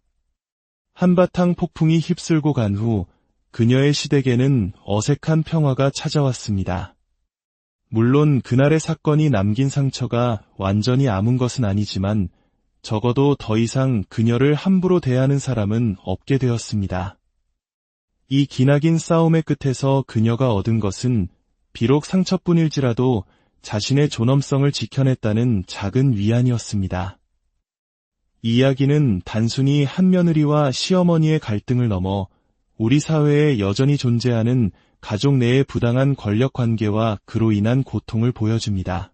한바탕 폭풍이 휩쓸고 간 후 그녀의 시댁에는 어색한 평화가 찾아왔습니다. 물론 그날의 사건이 남긴 상처가 완전히 아문 것은 아니지만 적어도 더 이상 그녀를 함부로 대하는 사람은 없게 되었습니다. 이 기나긴 싸움의 끝에서 그녀가 얻은 것은 비록 상처뿐일지라도 자신의 존엄성을 지켜냈다는 작은 위안이었습니다. 이 이야기는 단순히 한 며느리와 시어머니의 갈등을 넘어 우리 사회에 여전히 존재하는 가족 내의 부당한 권력 관계와 그로 인한 고통을 보여줍니다.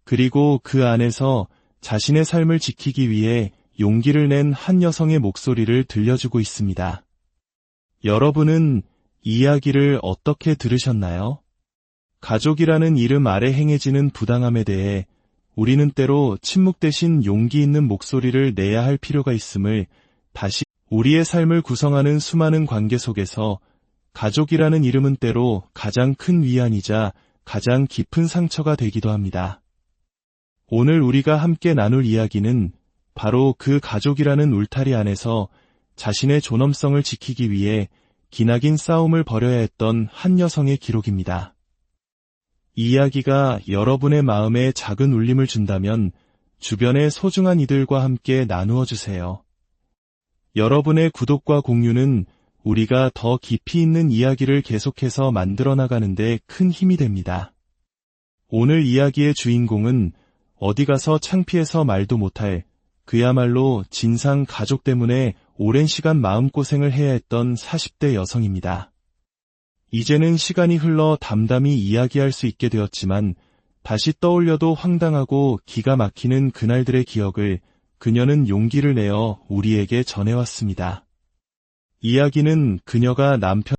그리고 그 안에서 자신의 삶을 지키기 위해 용기를 낸 한 여성의 목소리를 들려주고 있습니다. 여러분은 이 이야기를 어떻게 들으셨나요? 가족이라는 이름 아래 행해지는 부당함에 대해 우리는 때로 침묵 대신 용기 있는 목소리를 내야 할 필요가 있음을 다시 우리의 삶을 구성하는 수많은 관계 속에서 가족이라는 이름은 때로 가장 큰 위안이자 가장 깊은 상처가 되기도 합니다. 오늘 우리가 함께 나눌 이야기는 바로 그 가족이라는 울타리 안에서 자신의 존엄성을 지키기 위해 기나긴 싸움을 벌여야 했던 한 여성의 기록입니다. 이 이야기가 여러분의 마음에 작은 울림을 준다면 주변의 소중한 이들과 함께 나누어 주세요. 여러분의 구독과 공유는 우리가 더 깊이 있는 이야기를 계속해서 만들어 나가는 데 큰 힘이 됩니다. 오늘 이야기의 주인공은 어디 가서 창피해서 말도 못할 그야말로 진상 가족 때문에 오랜 시간 마음고생을 해야 했던 40대 여성입니다. 이제는 시간이 흘러 담담히 이야기할 수 있게 되었지만 다시 떠올려도 황당하고 기가 막히는 그날들의 기억을 그녀는 용기를 내어 우리에게 전해왔습니다. 이야기는 그녀가 남편